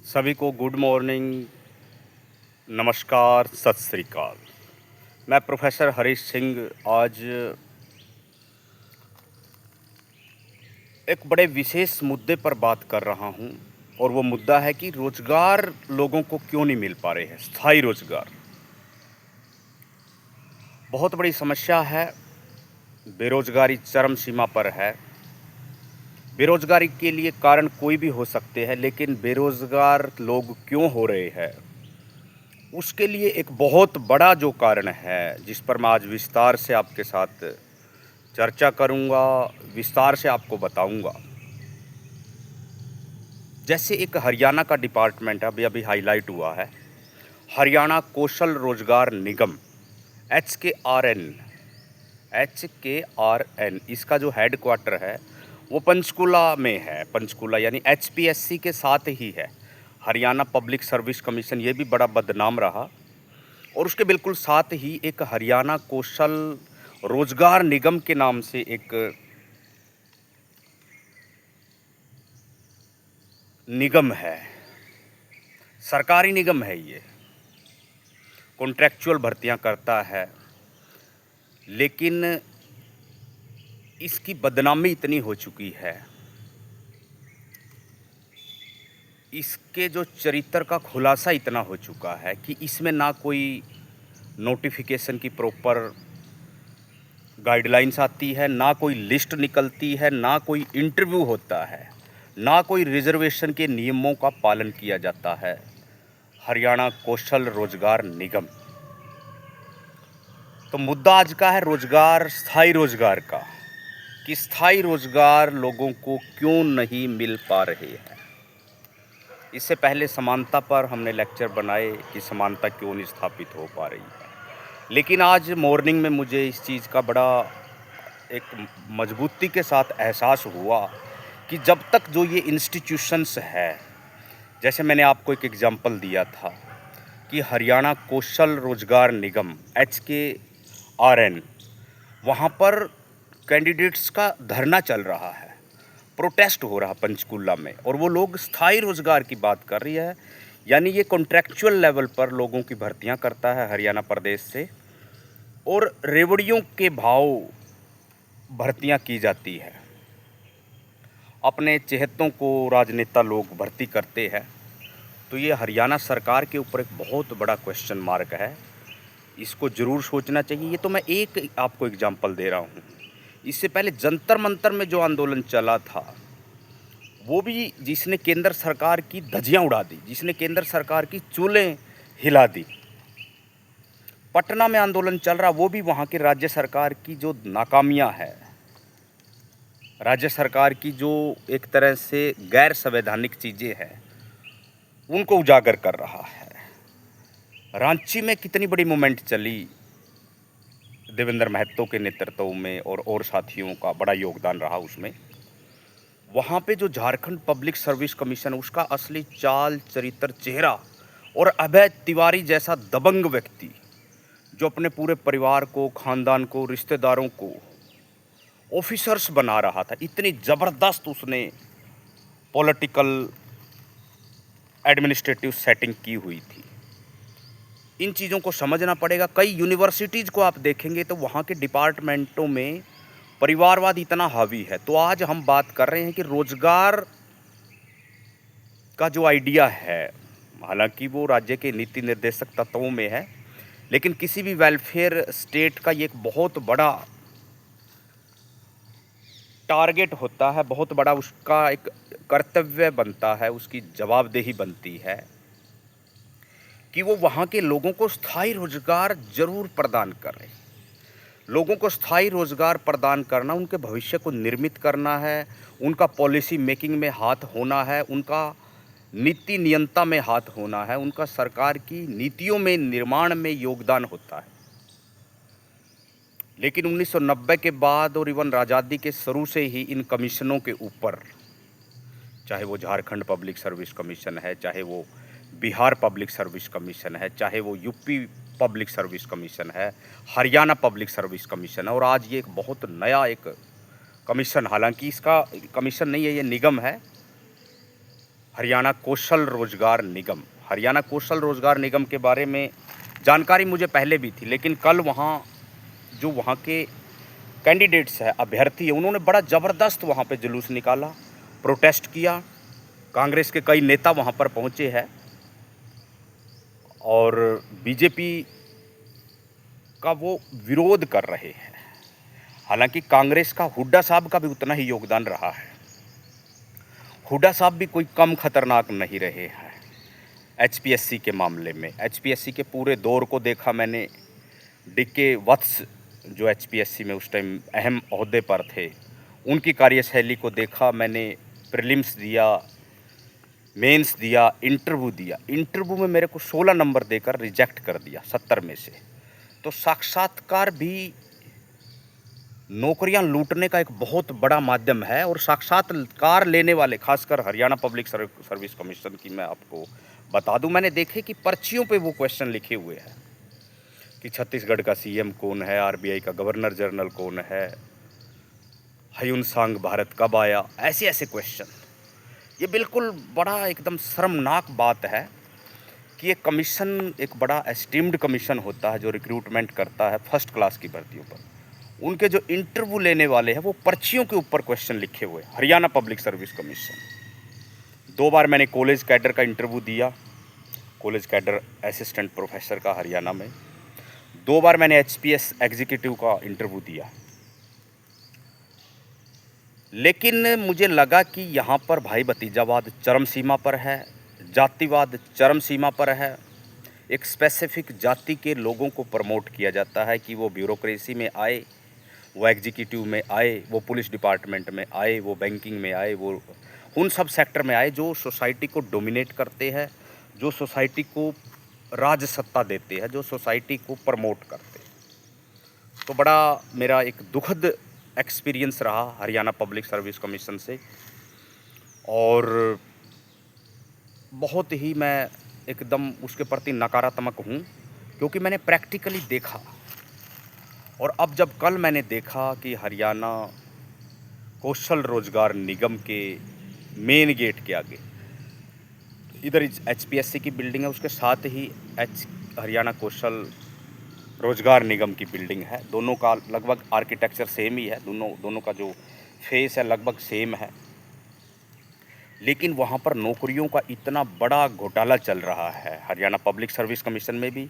सभी को good morning, नमस्कार, सत श्री अकाल। मैं प्रोफेसर हरीश सिंह आज एक बड़े विशेष मुद्दे पर बात कर रहा हूं और वो मुद्दा है कि रोज़गार लोगों को क्यों नहीं मिल पा रहे हैं। स्थायी रोज़गार बहुत बड़ी समस्या है। बेरोज़गारी चरम सीमा पर है। बेरोज़गारी के लिए कारण कोई भी हो सकते हैं, लेकिन बेरोज़गार लोग क्यों हो रहे हैं, उसके लिए एक बहुत बड़ा जो कारण है, जिस पर मैं आज विस्तार से आपके साथ चर्चा करूंगा, विस्तार से आपको बताऊंगा। जैसे एक हरियाणा का डिपार्टमेंट अभी अभी हाईलाइट हुआ है, हरियाणा कौशल रोजगार निगम, HKRN, इसका जो हेड क्वार्टर है वो पंचकूला में है। पंचकूला यानी HPSC के साथ ही है। हरियाणा पब्लिक सर्विस कमीशन, ये भी बड़ा बदनाम रहा। और उसके बिल्कुल साथ ही एक हरियाणा कौशल रोजगार निगम के नाम से एक निगम है, सरकारी निगम है। ये कॉन्ट्रैक्चुअल भर्तियां करता है, लेकिन इसकी बदनामी इतनी हो चुकी है, इसके जो चरित्र का खुलासा इतना हो चुका है कि इसमें ना कोई नोटिफिकेशन की प्रॉपर गाइडलाइंस आती है, ना कोई लिस्ट निकलती है, ना कोई इंटरव्यू होता है, ना कोई रिजर्वेशन के नियमों का पालन किया जाता है। हरियाणा कौशल रोजगार निगम। तो मुद्दा आज का है रोजगार, स्थायी रोजगार का, कि स्थायी रोजगार लोगों को क्यों नहीं मिल पा रहे हैं। इससे पहले समानता पर हमने लेक्चर बनाए कि समानता क्यों नहीं स्थापित हो पा रही है, लेकिन आज मॉर्निंग में मुझे इस चीज़ का बड़ा एक मजबूती के साथ एहसास हुआ कि जब तक जो ये इंस्टीट्यूशंस है, जैसे मैंने आपको एक एग्जांपल दिया था कि हरियाणा कौशल रोजगार निगम HKRN, वहाँ पर कैंडिडेट्स का धरना चल रहा है, प्रोटेस्ट हो रहा पंचकूला में, और वो लोग स्थायी रोजगार की बात कर रही है। यानी ये कॉन्ट्रैक्चुअल लेवल पर लोगों की भर्तियां करता है हरियाणा प्रदेश से, और रेवड़ियों के भाव भर्तियां की जाती है। अपने चहेतों को राजनेता लोग भर्ती करते हैं। तो ये हरियाणा सरकार के ऊपर एक बहुत बड़ा क्वेश्चन मार्क है। इसको ज़रूर सोचना चाहिए। ये तो मैं एक आपको एग्जांपल दे रहा हूँ। इससे पहले जंतर मंतर में जो आंदोलन चला था, वो भी जिसने केंद्र सरकार की धज्जियां उड़ा दी, जिसने केंद्र सरकार की चूलें हिला दी। पटना में आंदोलन चल रहा, वो भी वहाँ के राज्य सरकार की जो नाकामियाँ है, राज्य सरकार की जो एक तरह से गैर संवैधानिक चीज़ें हैं, उनको उजागर कर रहा है। रांची में कितनी बड़ी मूवमेंट चली, देवेंद्र महतो के नेतृत्व में, और साथियों का बड़ा योगदान रहा उसमें। वहाँ पे जो झारखंड पब्लिक सर्विस कमीशन, उसका असली चाल चरित्र चेहरा, और अभय तिवारी जैसा दबंग व्यक्ति जो अपने पूरे परिवार को, खानदान को, रिश्तेदारों को ऑफिसर्स बना रहा था, इतनी ज़बरदस्त उसने पॉलिटिकल एडमिनिस्ट्रेटिव सेटिंग की हुई थी। इन चीज़ों को समझना पड़ेगा। कई यूनिवर्सिटीज़ को आप देखेंगे तो वहाँ के डिपार्टमेंटों में परिवारवाद इतना हावी है। तो आज हम बात कर रहे हैं कि रोजगार का जो आइडिया है, हालांकि वो राज्य के नीति निर्देशक तत्वों में है, लेकिन किसी भी वेलफेयर स्टेट का ये एक बहुत बड़ा टारगेट होता है, बहुत बड़ा उसका एक कर्तव्य बनता है, उसकी जवाबदेही बनती है कि वो वहाँ के लोगों को स्थायी रोजगार जरूर प्रदान करें। लोगों को स्थायी रोजगार प्रदान करना, उनके भविष्य को निर्मित करना है, उनका पॉलिसी मेकिंग में हाथ होना है, उनका नीति नियंत्रण में हाथ होना है, उनका सरकार की नीतियों में निर्माण में योगदान होता है। लेकिन 1990 के बाद और इवन आज़ादी के शुरू से ही इन कमीशनों के ऊपर, चाहे वो झारखंड पब्लिक सर्विस कमीशन है, चाहे वो बिहार पब्लिक सर्विस कमीशन है, चाहे वो यूपी पब्लिक सर्विस कमीशन है, हरियाणा पब्लिक सर्विस कमीशन है, और आज ये एक बहुत नया एक कमीशन, हालांकि इसका कमीशन नहीं है, ये निगम है, हरियाणा कौशल रोजगार निगम। हरियाणा कौशल रोजगार निगम के बारे में जानकारी मुझे पहले भी थी, लेकिन कल वहाँ जो वहाँ के कैंडिडेट्स हैं, अभ्यर्थी हैं, उन्होंने बड़ा ज़बरदस्त वहाँ पे जुलूस निकाला, प्रोटेस्ट किया। कांग्रेस के कई नेता वहाँ पर पहुँचे हैं और बीजेपी का वो विरोध कर रहे हैं। हालांकि कांग्रेस का हुड्डा साहब का भी उतना ही योगदान रहा है। हुड्डा साहब भी कोई कम खतरनाक नहीं रहे हैं एचपीएससी के मामले में। एचपीएससी के पूरे दौर को देखा मैंने। डीके वत्स जो एचपीएससी में उस टाइम अहम ओहदे पर थे, उनकी कार्यशैली को देखा मैंने। प्रीलिम्स दिया, मेंस दिया, इंटरव्यू दिया। इंटरव्यू में मेरे को 16 नंबर देकर रिजेक्ट कर दिया 70 में से। तो साक्षात्कार भी नौकरियां लूटने का एक बहुत बड़ा माध्यम है। और साक्षात्कार लेने वाले, खासकर हरियाणा पब्लिक सर्विस कमीशन की मैं आपको बता दूं, मैंने देखे कि पर्चियों पे वो क्वेश्चन लिखे हुए हैं कि छत्तीसगढ़ का सीएम कौन है, आरबीआई का गवर्नर जनरल कौन है, ह्यून-सांग भारत कब आया, ऐसे ऐसे क्वेश्चन। ये बिल्कुल बड़ा एकदम शर्मनाक बात है कि एक कमीशन, एक बड़ा एस्टीम्ड कमीशन होता है जो रिक्रूटमेंट करता है फर्स्ट क्लास की भर्तियों पर, उनके जो इंटरव्यू लेने वाले हैं वो पर्चियों के ऊपर क्वेश्चन लिखे हुए। Haryana public service commission. 2 बार मैंने कॉलेज कैडर का इंटरव्यू दिया, कॉलेज कैडर असिस्टेंट प्रोफेसर का हरियाणा में। 2 बार मैंने एचपीएस एग्जीक्यूटिव का इंटरव्यू दिया। लेकिन मुझे लगा कि यहाँ पर भाई भतीजावाद चरम सीमा पर है, जातिवाद चरम सीमा पर है। एक स्पेसिफिक जाति के लोगों को प्रमोट किया जाता है कि वो ब्यूरोक्रेसी में आए, वो एग्जीक्यूटिव में आए, वो पुलिस डिपार्टमेंट में आए, वो बैंकिंग में आए, वो उन सब सेक्टर में आए जो सोसाइटी को डोमिनेट करते हैं, जो सोसाइटी को राज सत्ता देते हैं, जो सोसाइटी को प्रमोट करते हैं। तो बड़ा मेरा एक दुखद एक्सपीरियंस रहा हरियाणा पब्लिक सर्विस कमीशन से। और बहुत ही मैं एकदम उसके प्रति नकारात्मक हूँ, क्योंकि मैंने प्रैक्टिकली देखा। और अब जब कल मैंने देखा कि हरियाणा कौशल रोजगार निगम के मेन गेट के आगे, इधर एचपीएससी की बिल्डिंग है, उसके साथ ही हरियाणा कौशल रोजगार निगम की बिल्डिंग है। दोनों का लगभग आर्किटेक्चर सेम ही है, दोनों का जो फेस है लगभग सेम है। लेकिन वहाँ पर नौकरियों का इतना बड़ा घोटाला चल रहा है, हरियाणा पब्लिक सर्विस कमीशन में भी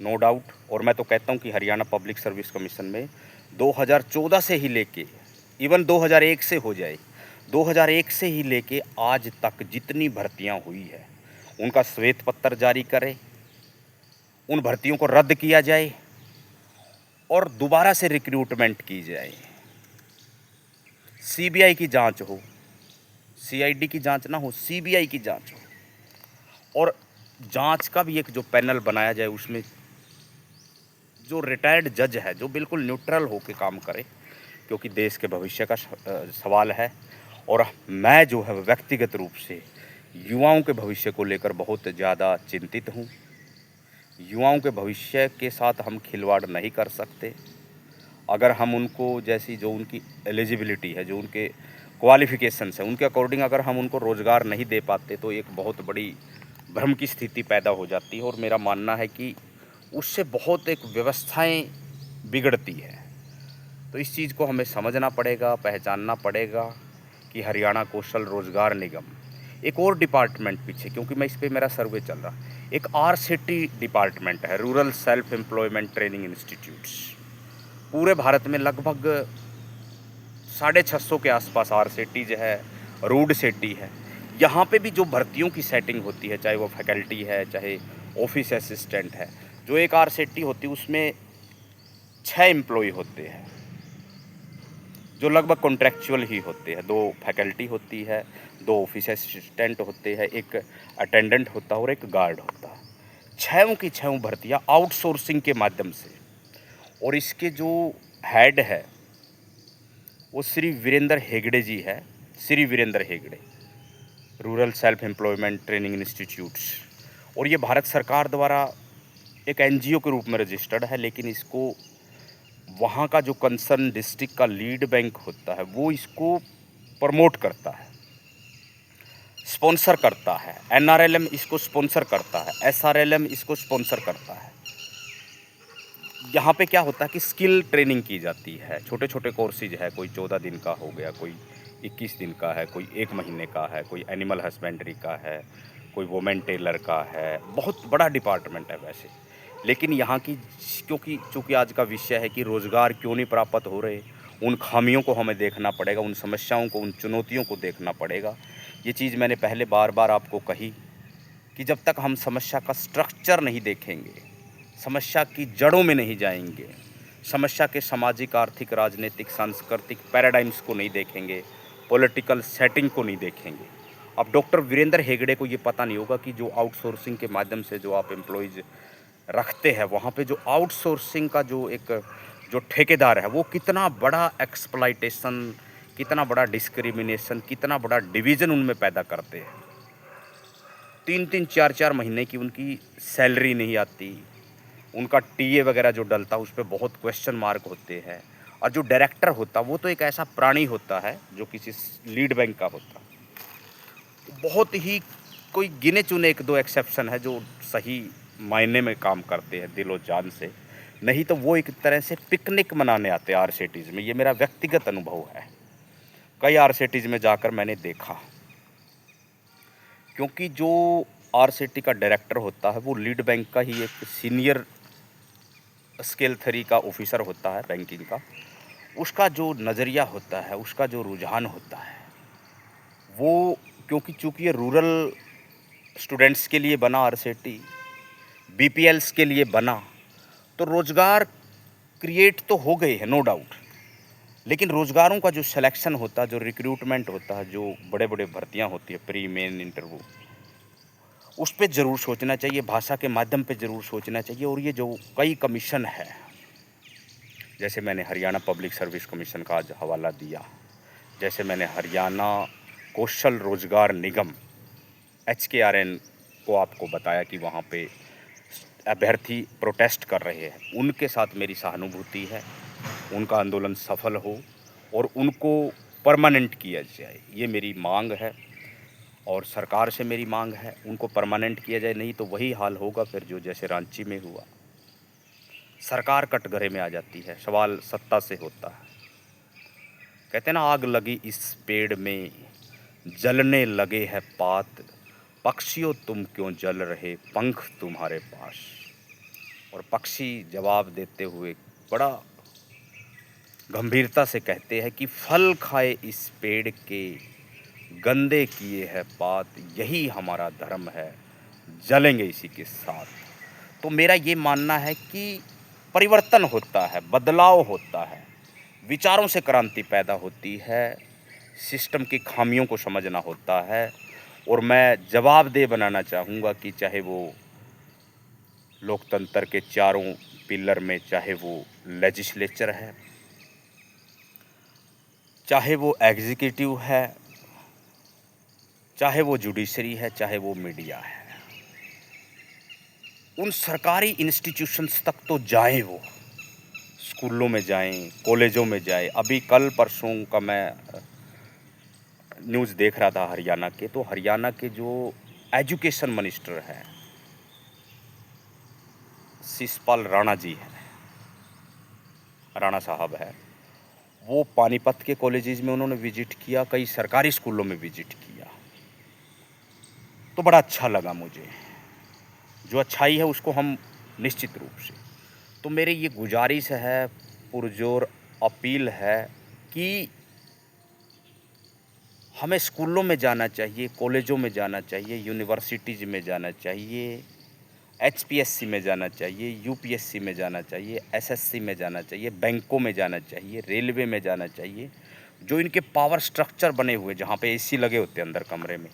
नो डाउट। और मैं तो कहता हूँ कि हरियाणा पब्लिक सर्विस कमीशन में 2014 से ही लेके इवन 2001 से हो जाए, 2001 से ही लेके आज तक जितनी भर्तियाँ हुई है उनका श्वेत पत्र जारी करे, उन भर्तियों को रद्द किया जाए और दोबारा से रिक्रूटमेंट की जाए। सीबीआई की जांच हो, सीआईडी की जांच ना हो, सीबीआई की जांच हो। और जांच का भी एक जो पैनल बनाया जाए, उसमें जो रिटायर्ड जज है जो बिल्कुल न्यूट्रल होकर काम करे, क्योंकि देश के भविष्य का सवाल है। और मैं जो है व्यक्तिगत रूप से युवाओं के भविष्य को लेकर बहुत ज़्यादा चिंतित हूँ। युवाओं के भविष्य के साथ हम खिलवाड़ नहीं कर सकते। अगर हम उनको जैसी जो उनकी एलिजिबिलिटी है, जो उनके क्वालिफ़िकेशंस हैं, उनके अकॉर्डिंग अगर हम उनको रोज़गार नहीं दे पाते तो एक बहुत बड़ी भ्रम की स्थिति पैदा हो जाती है। और मेरा मानना है कि उससे बहुत एक व्यवस्थाएं बिगड़ती है। तो इस चीज़ को हमें समझना पड़ेगा, पहचानना पड़ेगा कि हरियाणा कौशल रोजगार निगम एक और डिपार्टमेंट पीछे, क्योंकि मैं इस पर मेरा सर्वे चल रहा, एक आरसीटी डिपार्टमेंट है, rural self employment training institutes. पूरे भारत में लगभग 650 के आसपास आरसीटीज है, रूड सेटी है। यहाँ पे भी जो भर्तियों की सेटिंग होती है, चाहे वो फैकल्टी है, चाहे ऑफिस असिस्टेंट है, जो एक आरसीटी होती है उसमें 6 एम्प्लॉय होते हैं जो लगभग कॉन्ट्रैक्चुअल ही होते हैं। 2 फैकल्टी होती है, 2 ऑफिस असिस्टेंट होते हैं, एक अटेंडेंट होता है और एक गार्ड होता है। 6 की 6 भर्तियाँ आउटसोर्सिंग के माध्यम से। और इसके जो हेड है वो श्री वीरेंद्र हेगड़े जी है, Shri Virendra Hegde, rural self employment training institutes. और ये भारत सरकार द्वारा एक एनजीओ के रूप में रजिस्टर्ड है, लेकिन इसको वहाँ का जो कंसर्न डिस्ट्रिक्ट का लीड बैंक होता है वो इसको प्रमोट करता है। स्पॉन्सर करता है, एनआरएलएम इसको स्पॉन्सर करता है, एसआरएलएम इसको स्पॉन्सर करता है। यहाँ पे क्या होता है कि स्किल ट्रेनिंग की जाती है, छोटे छोटे कोर्सेज है, कोई 14 दिन का हो गया, कोई 21 दिन का है, कोई 1 महीने का है, कोई एनिमल हस्बेंड्री का है, कोई वुमेन टेलर का है। बहुत बड़ा डिपार्टमेंट है वैसे, लेकिन यहाँ की क्योंकि चूँकि आज का विषय है कि रोज़गार क्यों नहीं प्राप्त हो रहे, उन खामियों को हमें देखना पड़ेगा, उन समस्याओं को, उन चुनौतियों को देखना पड़ेगा। ये चीज़ मैंने पहले बार बार आपको कही कि जब तक हम समस्या का स्ट्रक्चर नहीं देखेंगे, समस्या की जड़ों में नहीं जाएंगे, समस्या के सामाजिक, आर्थिक, राजनीतिक, सांस्कृतिक पैराडाइम्स को नहीं देखेंगे, पॉलिटिकल सेटिंग को नहीं देखेंगे। अब डॉक्टर वीरेंद्र हेगड़े को ये पता नहीं होगा कि जो आउटसोर्सिंग के माध्यम से जो आप एम्प्लॉयज़ रखते हैं, वहाँ पे जो आउटसोर्सिंग का जो ठेकेदार है, वो कितना बड़ा एक्सप्लॉइटेशन, कितना बड़ा डिस्क्रिमिनेशन, कितना बड़ा डिवीज़न उनमें पैदा करते हैं। 3-3, 4-4 महीने की उनकी सैलरी नहीं आती, उनका टीए वगैरह जो डलता उस पर बहुत क्वेश्चन मार्क होते हैं। और जो डायरेक्टर होता वो तो एक ऐसा प्राणी होता है जो किसी लीड बैंक का होता। बहुत ही कोई गिने चुने 1-2 एक्सेप्शन है जो सही मायने में काम करते हैं दिलो जान से, नहीं तो वो एक तरह से पिकनिक मनाने आते हैं आरसीटीज़ में। ये मेरा व्यक्तिगत अनुभव है, कई आरसीटीज़ में जाकर मैंने देखा। क्योंकि जो आरसीटी का डायरेक्टर होता है वो लीड बैंक का ही एक सीनियर स्केल 3 का ऑफिसर होता है बैंकिंग का। उसका जो नज़रिया होता है, उसका जो रुझान होता है, वो क्योंकि चूँकि ये रूरल स्टूडेंट्स के लिए बना आरसीटी, बीपीएल्स के लिए बना, तो रोज़गार क्रिएट तो हो गए हैं नो डाउट, लेकिन रोज़गारों का जो सिलेक्शन होता है, जो रिक्रूटमेंट होता है, जो बड़े बड़े भर्तियाँ होती है, प्री मेन इंटरव्यू, उस पे ज़रूर सोचना चाहिए, भाषा के माध्यम पे ज़रूर सोचना चाहिए। और ये जो कई कमीशन है, जैसे मैंने हरियाणा पब्लिक सर्विस कमीशन का आज हवाला दिया, जैसे मैंने हरियाणा कौशल रोजगार निगम HKRN को आपको बताया कि वहाँ पे अभ्यर्थी प्रोटेस्ट कर रहे हैं, उनके साथ मेरी सहानुभूति है, उनका आंदोलन सफल हो और उनको परमानेंट किया जाए, ये मेरी मांग है। और सरकार से मेरी मांग है उनको परमानेंट किया जाए, नहीं तो वही हाल होगा फिर जो जैसे रांची में हुआ, सरकार कटघरे में आ जाती है, सवाल सत्ता से होता है। कहते हैं ना, आग लगी इस पेड़ में, जलने लगे है पात, पक्षियों तुम क्यों जल रहे, पंख तुम्हारे पास। और पक्षी जवाब देते हुए बड़ा गंभीरता से कहते हैं कि फल खाए इस पेड़ के, गंदे किए है पात, यही हमारा धर्म है, जलेंगे इसी के साथ। तो मेरा ये मानना है कि परिवर्तन होता है, बदलाव होता है, विचारों से क्रांति पैदा होती है, सिस्टम की खामियों को समझना होता है। और मैं जवाबदेह बनाना चाहूँगा कि चाहे वो लोकतंत्र के चारों पिलर में, चाहे वो लेजिस्लेचर है, चाहे वो एग्जीक्यूटिव है, चाहे वो जुडिशरी है, चाहे वो मीडिया है, उन सरकारी इंस्टीट्यूशंस तक तो जाएं, वो स्कूलों में जाएं, कॉलेजों में जाएं। अभी कल परसों का मैं न्यूज़ देख रहा था हरियाणा के, तो हरियाणा के जो एजुकेशन मिनिस्टर हैं, शिषपाल राणा जी हैं, राणा साहब है, वो पानीपत के कॉलेजेस में उन्होंने विजिट किया, कई सरकारी स्कूलों में विजिट किया, तो बड़ा अच्छा लगा मुझे। जो अच्छाई है उसको हम निश्चित रूप से, तो मेरी ये गुजारिश है, पुरजोर अपील है कि हमें स्कूलों में जाना चाहिए, कॉलेजों में जाना चाहिए, यूनिवर्सिटीज़ में जाना चाहिए, HPSC में जाना चाहिए, UPSC में जाना चाहिए, SSC में जाना चाहिए, बैंकों में जाना चाहिए, रेलवे में जाना चाहिए, जो इनके पावर स्ट्रक्चर बने हुए, जहाँ पे AC लगे होते हैं अंदर कमरे में,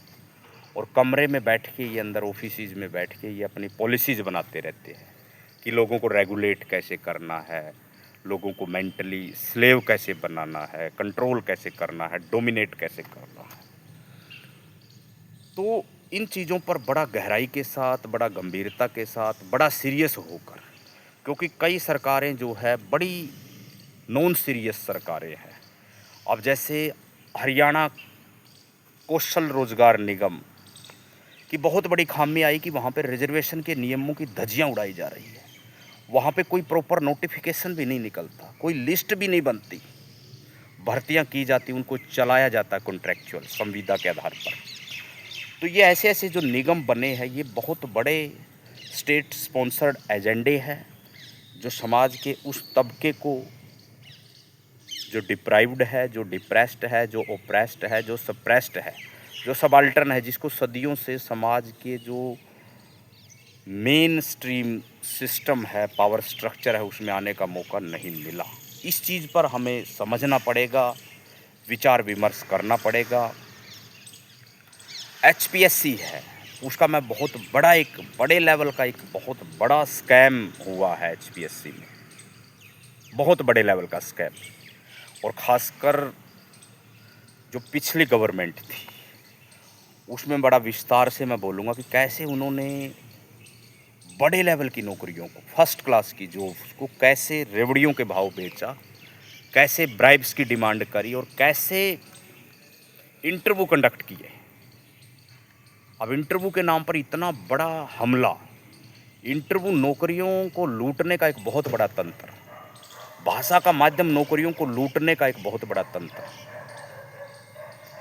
और कमरे में बैठ के ये अंदर ऑफिसेज में बैठ के ये अपनी पॉलिसीज़ बनाते रहते हैं कि लोगों को रेगुलेट कैसे करना है, लोगों को मेंटली स्लेव कैसे बनाना है, कंट्रोल कैसे करना है, डोमिनेट कैसे करना है। तो इन चीज़ों पर बड़ा गहराई के साथ, बड़ा गंभीरता के साथ, बड़ा सीरियस होकर, क्योंकि कई सरकारें जो है बड़ी नॉन सीरियस सरकारें हैं। अब जैसे हरियाणा कौशल रोजगार निगम कि बहुत बड़ी खामी आई कि वहाँ पे रिजर्वेशन के नियमों की धज्जियाँ उड़ाई जा रही है। वहाँ पे कोई प्रॉपर नोटिफिकेशन भी नहीं निकलता, कोई लिस्ट भी नहीं बनती, भर्तियाँ की जाती, उनको चलाया जाता है कॉन्ट्रैक्चुअल संविदा के आधार पर। तो ये ऐसे-ऐसे जो निगम बने हैं, ये बहुत बड़े स्टेट स्पॉन्सर्ड एजेंडे हैं, जो समाज के उस तबके को जो डिप्राइव्ड है, जो डिप्रेस्ड है, जो ओप्रेस्ड है, जो सप्रेस्ड है, जो सबाल्टर्न है, जिसको सदियों से समाज के जो मेन स्ट्रीम सिस्टम है, पावर स्ट्रक्चर है, उसमें आने का मौका नहीं मिला। इस चीज़ पर हमें समझना पड़ेगा, विचार विमर्श करना पड़ेगा। एचपीएससी है, उसका मैं बहुत बड़ा एक बड़े लेवल का एक बहुत बड़ा स्कैम हुआ है एचपीएससी में, बहुत बड़े लेवल का स्कैम। और ख़ासकर जो पिछली गवर्नमेंट थी, उसमें बड़ा विस्तार से मैं बोलूँगा कि कैसे उन्होंने बड़े लेवल की नौकरियों को, फर्स्ट क्लास की जॉब्स को कैसे रेवड़ियों के भाव बेचा, कैसे ब्राइब्स की डिमांड करी और कैसे इंटरव्यू कंडक्ट किए। अब इंटरव्यू के नाम पर इतना बड़ा हमला, इंटरव्यू नौकरियों को लूटने का एक बहुत बड़ा तंत्र, भाषा का माध्यम नौकरियों को लूटने का एक बहुत बड़ा तंत्र।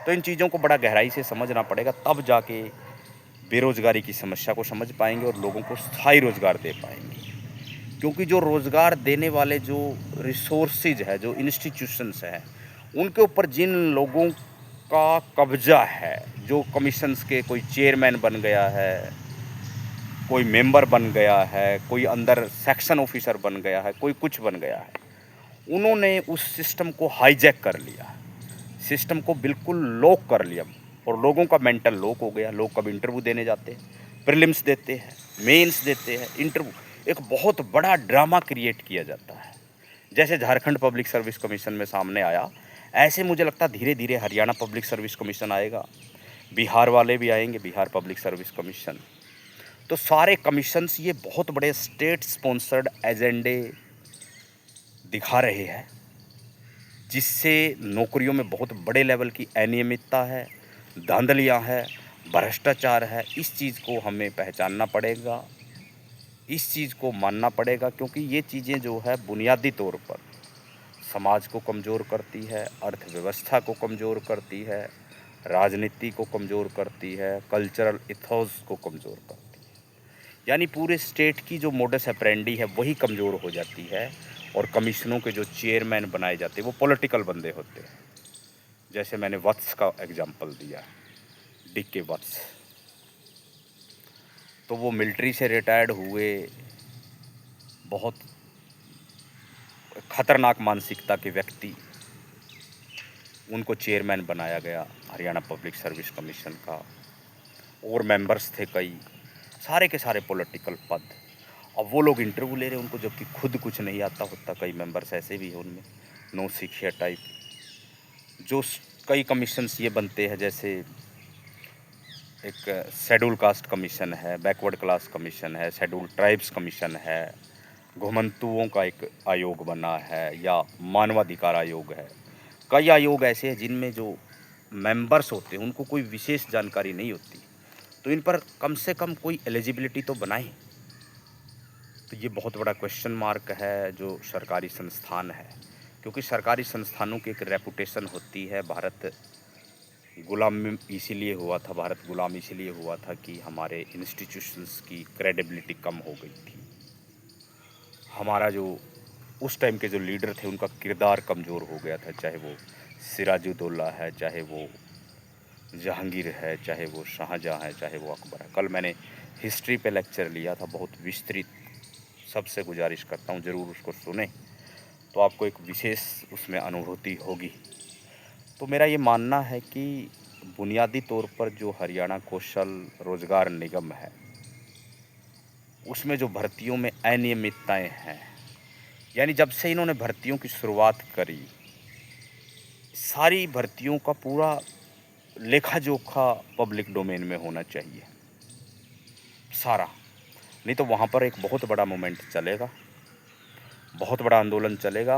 तो इन चीज़ों को बड़ा गहराई से समझना पड़ेगा, तब जाके बेरोज़गारी की समस्या को समझ पाएंगे और लोगों को स्थायी रोज़गार दे पाएंगे। क्योंकि जो रोज़गार देने वाले जो रिसोर्सेज है, जो इंस्टीट्यूशंस हैं, उनके ऊपर जिन लोगों का कब्जा है, जो कमीशंस के कोई चेयरमैन बन गया है, कोई मेंबर बन गया है, कोई अंदर सेक्शन ऑफिसर बन गया है, कोई कुछ बन गया है, उन्होंने उस सिस्टम को हाईजैक कर लिया, सिस्टम को बिल्कुल लॉक कर लिया और लोगों का मेंटल लॉक हो गया। लोग कब इंटरव्यू देने जाते हैं, प्रीलिम्स देते हैं, मेंस देते हैं, इंटरव्यू, एक बहुत बड़ा ड्रामा क्रिएट किया जाता है। जैसे झारखंड पब्लिक सर्विस कमीशन में सामने आया, ऐसे मुझे लगता है धीरे धीरे हरियाणा पब्लिक सर्विस कमीशन आएगा, बिहार वाले भी आएंगे, बिहार पब्लिक सर्विस कमीशन। तो सारे कमीशंस ये बहुत बड़े स्टेट स्पॉन्सर्ड एजेंडे दिखा रहे हैं, जिससे नौकरियों में बहुत बड़े लेवल की अनियमितता है, धांधलियाँ है, भ्रष्टाचार है। इस चीज़ को हमें पहचानना पड़ेगा, इस चीज़ को मानना पड़ेगा, क्योंकि ये चीज़ें जो है बुनियादी तौर पर समाज को कमज़ोर करती है, अर्थव्यवस्था को कमज़ोर करती है, राजनीति को कमज़ोर करती है, कल्चरल इथोस को कमज़ोर करती है। यानी पूरे स्टेट की जो मोडस ऑपरेंडी है वही कमज़ोर हो जाती है और कमीशनों के जो चेयरमैन बनाए जाते हैं वो पॉलिटिकल बंदे होते हैं। जैसे मैंने वत्स का एग्जांपल दिया, DK वत्स, तो वो मिलिट्री से रिटायर्ड हुए, बहुत खतरनाक मानसिकता के व्यक्ति, उनको चेयरमैन बनाया गया हरियाणा पब्लिक सर्विस कमीशन का, और मेंबर्स थे कई, सारे के सारे पॉलिटिकल पद। अब वो लोग इंटरव्यू ले रहे हैं उनको, जबकि खुद कुछ नहीं आता होता। कई मेंबर्स ऐसे भी हैं उनमें, नो शिक्षा टाइप। जो कई कमीशंस ये बनते हैं, जैसे एक शेड्यूल कास्ट कमीशन है, बैकवर्ड क्लास कमीशन है, शेड्यूल ट्राइब्स कमीशन है, घुमंतुओं का एक आयोग बना है, या मानवाधिकार आयोग है। कई आयोग ऐसे हैं जिनमें जो मेंबर्स होते हैं उनको कोई विशेष जानकारी नहीं होती, तो इन पर कम से कम कोई एलिजिबिलिटी तो बनाए। तो ये बहुत बड़ा क्वेश्चन मार्क है जो सरकारी संस्थान है, क्योंकि सरकारी संस्थानों की एक रेपुटेशन होती है। भारत गुलाम इसीलिए हुआ था, भारत गुलाम इसीलिए हुआ था कि हमारे इंस्टीट्यूशंस की क्रेडिबिलिटी कम हो गई थी। हमारा जो उस टाइम के जो लीडर थे उनका किरदार कमज़ोर हो गया था, चाहे वो सिराजुद्दौला है, चाहे वो जहांगीर है, चाहे वो शाहजहाँ है, चाहे वो अकबर है। कल मैंने हिस्ट्री पे लेक्चर लिया था, बहुत विस्तृत। सबसे गुजारिश करता हूँ ज़रूर उसको सुने, तो आपको एक विशेष उसमें अनुभूति होगी। तो मेरा ये मानना है कि बुनियादी तौर पर जो हरियाणा कौशल रोज़गार निगम है, उसमें जो भर्तियों में अनियमितताएं हैं, यानी जब से इन्होंने भर्तियों की शुरुआत करी, सारी भर्तियों का पूरा लेखा जोखा पब्लिक डोमेन में होना चाहिए सारा, नहीं तो वहाँ पर एक बहुत बड़ा मूवमेंट चलेगा, बहुत बड़ा आंदोलन चलेगा।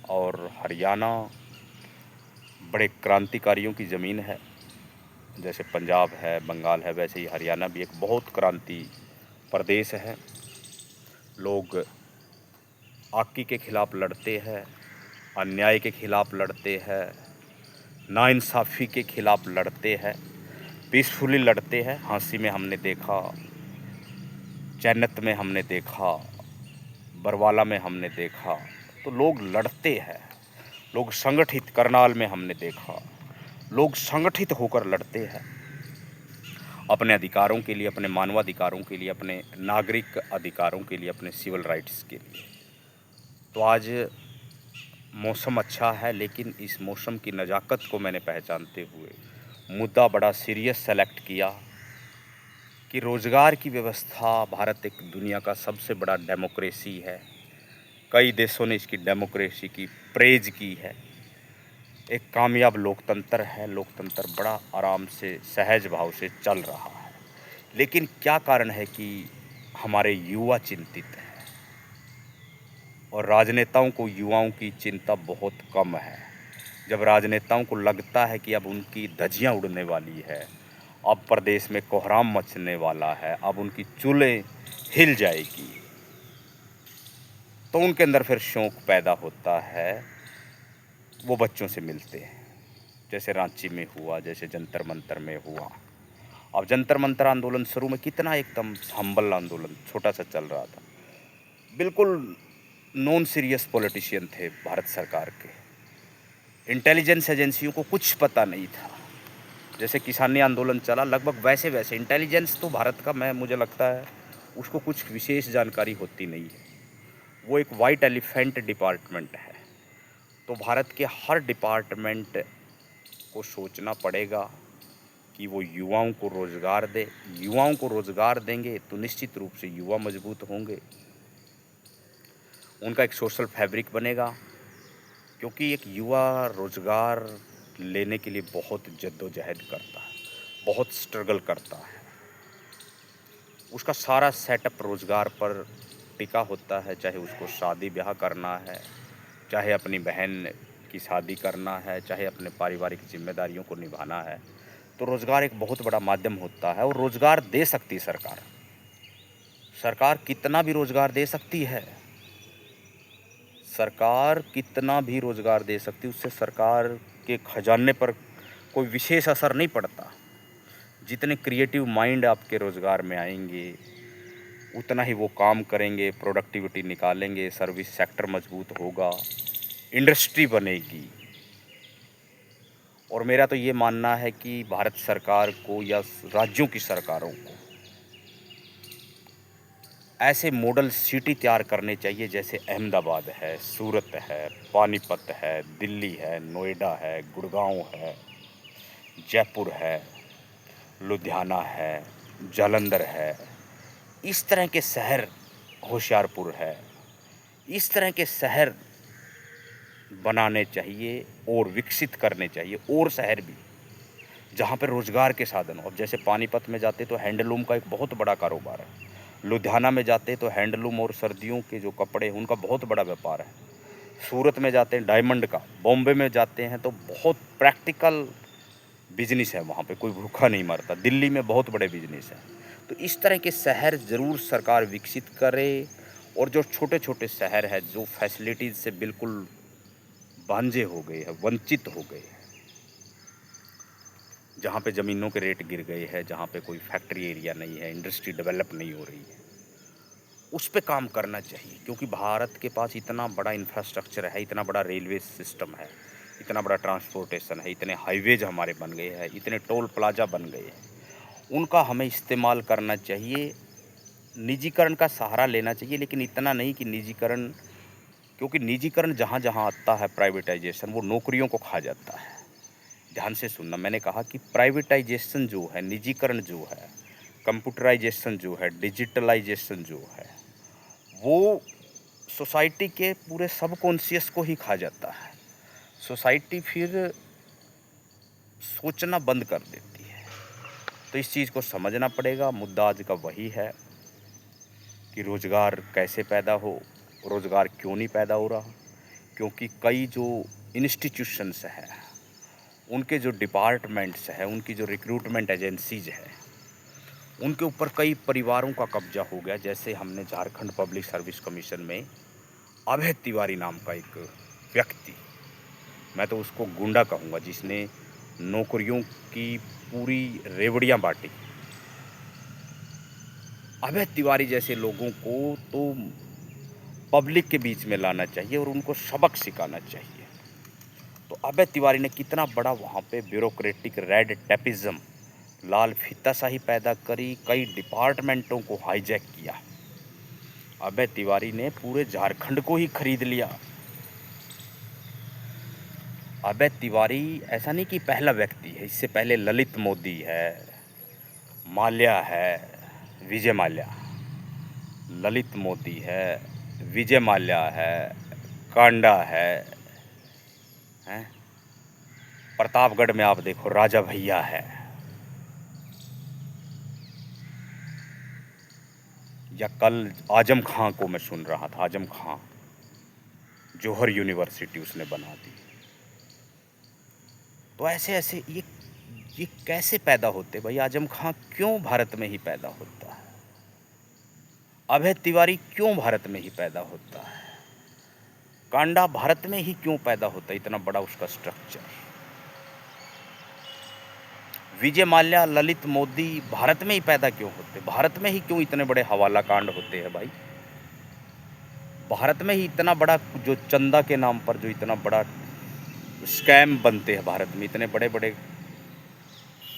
और हरियाणा बड़े क्रांतिकारियों की ज़मीन है, जैसे पंजाब है, बंगाल है, वैसे ही हरियाणा भी एक बहुत क्रांति प्रदेश है। लोग आकी के खिलाफ लड़ते हैं, अन्याय के खिलाफ लड़ते हैं, नाइंसाफ़ी के खिलाफ लड़ते हैं, पीसफुली लड़ते हैं। हाँसी में हमने देखा, चैनत में हमने देखा, बरवाला में हमने देखा, तो लोग लड़ते हैं। लोग संगठित, करनाल में हमने देखा, लोग संगठित होकर लड़ते हैं अपने अधिकारों के लिए, अपने मानवाधिकारों के लिए, अपने नागरिक अधिकारों के लिए, अपने सिविल राइट्स के लिए। तो आज मौसम अच्छा है, लेकिन इस मौसम की नज़ाकत को मैंने पहचानते हुए मुद्दा बड़ा सीरियस सेलेक्ट किया कि रोज़गार की व्यवस्था, भारत एक दुनिया का सबसे बड़ा डेमोक्रेसी है। कई देशों ने इसकी डेमोक्रेसी की प्रेज की है। एक कामयाब लोकतंत्र है। लोकतंत्र बड़ा आराम से, सहज भाव से चल रहा है। लेकिन क्या कारण है कि हमारे युवा चिंतित हैं और राजनेताओं को युवाओं की चिंता बहुत कम है। जब राजनेताओं को लगता है कि अब उनकी धज्जियां उड़ने वाली है, अब प्रदेश में कोहराम मचने वाला है, अब उनकी चूल्हे हिल जाएगी, तो उनके अंदर फिर शौक पैदा होता है। वो बच्चों से मिलते हैं, जैसे रांची में हुआ, जैसे जंतर मंतर में हुआ। अब जंतर मंतर आंदोलन शुरू में कितना एकदम हम्बल आंदोलन, छोटा सा चल रहा था। बिल्कुल नॉन सीरियस पॉलिटिशियन थे भारत सरकार के, इंटेलिजेंस एजेंसियों को कुछ पता नहीं था। जैसे किसानी आंदोलन चला, लगभग वैसे वैसे इंटेलिजेंस तो भारत का, मुझे लगता है उसको कुछ विशेष जानकारी होती नहीं है। वो एक वाइट एलिफेंट डिपार्टमेंट है। तो भारत के हर डिपार्टमेंट को सोचना पड़ेगा कि वो युवाओं को रोज़गार दे। युवाओं को रोज़गार देंगे तो निश्चित रूप से युवा मजबूत होंगे, उनका एक सोशल फैब्रिक बनेगा। क्योंकि एक युवा रोज़गार लेने के लिए बहुत जद्दोजहद करता है, बहुत स्ट्रगल करता है। उसका सारा सेटअप रोज़गार पर टिका होता है, चाहे उसको शादी ब्याह करना है, चाहे अपनी बहन की शादी करना है, चाहे अपने पारिवारिक जिम्मेदारियों को निभाना है। तो रोज़गार एक बहुत बड़ा माध्यम होता है और रोज़गार दे सकती है सरकार। सरकार कितना भी रोज़गार दे सकती है, सरकार कितना भी रोज़गार दे सकती है, उससे सरकार के खजाने पर कोई विशेष असर नहीं पड़ता। जितने क्रिएटिव माइंड आपके रोज़गार में आएंगे, उतना ही वो काम करेंगे, प्रोडक्टिविटी निकालेंगे, सर्विस सेक्टर मजबूत होगा, इंडस्ट्री बनेगी। और मेरा तो ये मानना है कि भारत सरकार को या राज्यों की सरकारों को ऐसे मॉडल सिटी तैयार करने चाहिए, जैसे अहमदाबाद है, सूरत है, पानीपत है, दिल्ली है, नोएडा है, गुड़गांव है, जयपुर है, लुधियाना है, जालंधर है। इस तरह के शहर, होशियारपुर है, इस तरह के शहर बनाने चाहिए और विकसित करने चाहिए। और शहर भी जहाँ पर रोज़गार के साधन हो। अब जैसे पानीपत में जाते तो हैंडलूम का एक बहुत बड़ा कारोबार है, लुधियाना में जाते तो हैंडलूम और सर्दियों के जो कपड़े उनका बहुत बड़ा व्यापार है, सूरत में जाते हैं डायमंड का, बॉम्बे में जाते हैं तो बहुत प्रैक्टिकल बिजनेस है, वहाँ पे कोई भूखा नहीं मरता, दिल्ली में बहुत बड़े बिजनेस हैं। तो इस तरह के शहर ज़रूर सरकार विकसित करे। और जो छोटे छोटे शहर हैं, जो फैसिलिटीज़ से बिल्कुल वांझे हो गए हैं, वंचित हो गए हैं, जहाँ पे ज़मीनों के रेट गिर गए हैं, जहाँ पे कोई फैक्ट्री एरिया नहीं है, इंडस्ट्री डेवलप नहीं हो रही है, उस पे काम करना चाहिए। क्योंकि भारत के पास इतना बड़ा इंफ्रास्ट्रक्चर है, इतना बड़ा रेलवे सिस्टम है, इतना बड़ा ट्रांसपोर्टेशन है, इतने हाईवेज हमारे बन गए हैं, इतने टोल प्लाजा बन गए हैं, उनका हमें इस्तेमाल करना चाहिए। निजीकरण का सहारा लेना चाहिए, लेकिन इतना नहीं कि निजीकरण, क्योंकि निजीकरण जहाँ जहाँ आता है, प्राइवेटाइजेशन, वो नौकरियों को खा जाता है। ध्यान से सुनना, मैंने कहा कि प्राइवेटाइजेशन जो है, निजीकरण जो है, कंप्यूटराइजेशन जो है, डिजिटलाइजेशन जो है, वो सोसाइटी के पूरे सबकॉन्शियस को ही खा जाता है। सोसाइटी फिर सोचना बंद कर देती है। तो इस चीज़ को समझना पड़ेगा। मुद्दा आज का वही है कि रोज़गार कैसे पैदा हो, रोज़गार क्यों नहीं पैदा हो रहा। क्योंकि कई जो इंस्टीट्यूशंस हैं उनके जो डिपार्टमेंट्स हैं, उनकी जो रिक्रूटमेंट एजेंसीज है, उनके ऊपर कई परिवारों का कब्जा हो गया। जैसे हमने झारखंड पब्लिक सर्विस कमीशन में अभय तिवारी नाम का एक व्यक्ति, मैं तो उसको गुंडा कहूँगा, जिसने नौकरियों की पूरी रेवड़ियाँ बांटी। अभय तिवारी जैसे लोगों को तो पब्लिक के बीच में लाना चाहिए और उनको सबक सिखाना चाहिए। तो अभय तिवारी ने कितना बड़ा वहाँ पे ब्यूरोक्रेटिक रेड टेपिज्म, लाल फीताशाही पैदा करी, कई डिपार्टमेंटों को हाईजैक किया। अभय तिवारी ने पूरे झारखंड को ही खरीद लिया। अभय तिवारी ऐसा नहीं कि पहला व्यक्ति है, इससे पहले ललित मोदी है, माल्या है, विजय माल्या, ललित मोदी है, विजय माल्या है, कांडा है, हैं? प्रतापगढ़ में आप देखो राजा भैया है, या कल आजम खां को मैं सुन रहा था, आजम खां, जौहर यूनिवर्सिटी उसने बना दी। तो ऐसे ऐसे ये कैसे पैदा होते भाई? आजम खां क्यों भारत में ही पैदा होता है? अभय तिवारी क्यों भारत में ही पैदा होता है? कांडा भारत में ही क्यों पैदा होता है? इतना बड़ा उसका स्ट्रक्चर। विजय माल्या, ललित मोदी भारत में ही पैदा क्यों होते? भारत में ही क्यों इतने बड़े हवाला कांड होते हैं भाई? भारत में ही इतना बड़ा जो चंदा के नाम पर जो इतना बड़ा स्कैम बनते हैं भारत में, इतने बड़े बड़े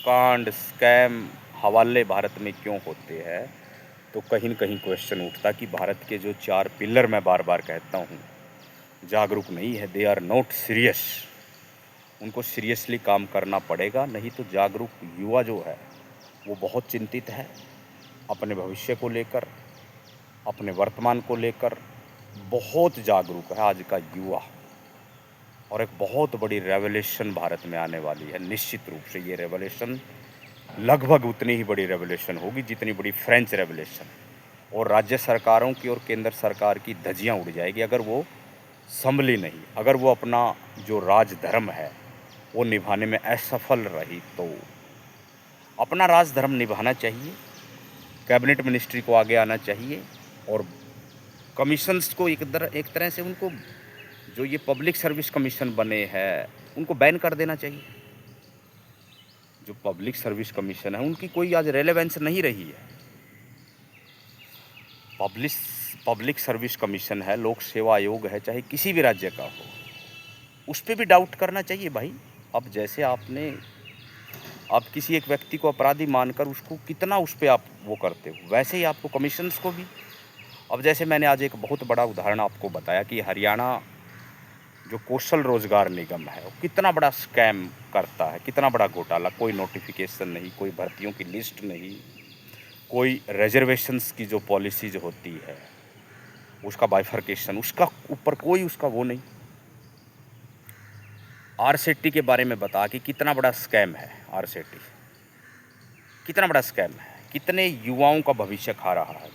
कांड, स्कैम, हवाले भारत में क्यों होते हैं? तो कहीं न कहीं क्वेश्चन उठता कि भारत के जो 4 पिलर मैं बार बार कहता हूँ, जागरूक नहीं है, दे आर नॉट सीरियस। उनको सीरियसली काम करना पड़ेगा, नहीं तो जागरूक युवा जो है वो बहुत चिंतित है अपने भविष्य को लेकर, अपने वर्तमान को लेकर बहुत जागरूक है आज का युवा। और एक बहुत बड़ी रेवोल्यूशन भारत में आने वाली है। निश्चित रूप से ये रेवोल्यूशन लगभग उतनी ही बड़ी रेवोल्यूशन होगी जितनी बड़ी फ्रेंच रेवोल्यूशन, और राज्य सरकारों की और केंद्र सरकार की धज्जियां उड़ जाएगी अगर वो संभली नहीं, अगर वो अपना जो राजधर्म है वो निभाने में असफल रही। तो अपना राजधर्म निभाना चाहिए, कैबिनेट मिनिस्ट्री को आगे आना चाहिए, और कमीशंस को एक तरह से उनको, जो ये पब्लिक सर्विस कमीशन बने हैं उनको बैन कर देना चाहिए। जो पब्लिक सर्विस कमीशन है उनकी कोई आज रेलेवेंस नहीं रही है। पब्लिक सर्विस कमीशन है, लोक सेवा आयोग है, चाहे किसी भी राज्य का हो, उस पर भी डाउट करना चाहिए भाई। अब जैसे आप किसी एक व्यक्ति को अपराधी मानकर उसको कितना उस पर आप वो करते हो, वैसे ही आपको कमीशंस को भी। अब जैसे मैंने आज एक बहुत बड़ा उदाहरण आपको बताया कि हरियाणा जो कौशल रोजगार निगम है वो कितना बड़ा स्कैम करता है, कितना बड़ा घोटाला, कोई नोटिफिकेशन नहीं, कोई भर्तियों की लिस्ट नहीं, कोई रिजर्वेशंस की जो पॉलिसीज होती है उसका बाइफर्केशन, उसका ऊपर कोई उसका वो नहीं। आरसेटी के बारे में बता कि कितना बड़ा स्कैम है आरसेटी, कितना बड़ा स्कैम है, कितने युवाओं का भविष्य खा रहा है।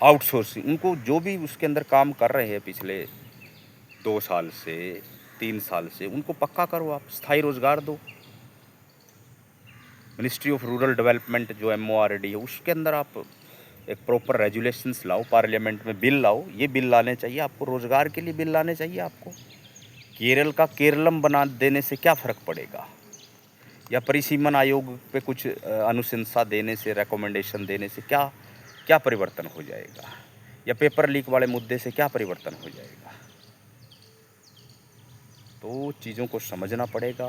आउटसोर्सिंग, उनको जो भी उसके अंदर काम कर रहे हैं पिछले 2 साल से 3 साल से, उनको पक्का करो, आप स्थायी रोजगार दो। मिनिस्ट्री ऑफ रूरल डेवलपमेंट जो MORD है उसके अंदर आप एक प्रॉपर रेजुलेशंस लाओ, पार्लियामेंट में बिल लाओ। ये बिल लाने चाहिए आपको, रोजगार के लिए बिल लाने चाहिए आपको। केरल का केरलम बना देने से क्या फ़र्क पड़ेगा, या परिसीमन आयोग पे कुछ अनुशंसा देने से, रिकमेंडेशन देने से क्या परिवर्तन हो जाएगा, या पेपर लीक वाले मुद्दे से क्या परिवर्तन हो जाएगा? तो चीज़ों को समझना पड़ेगा,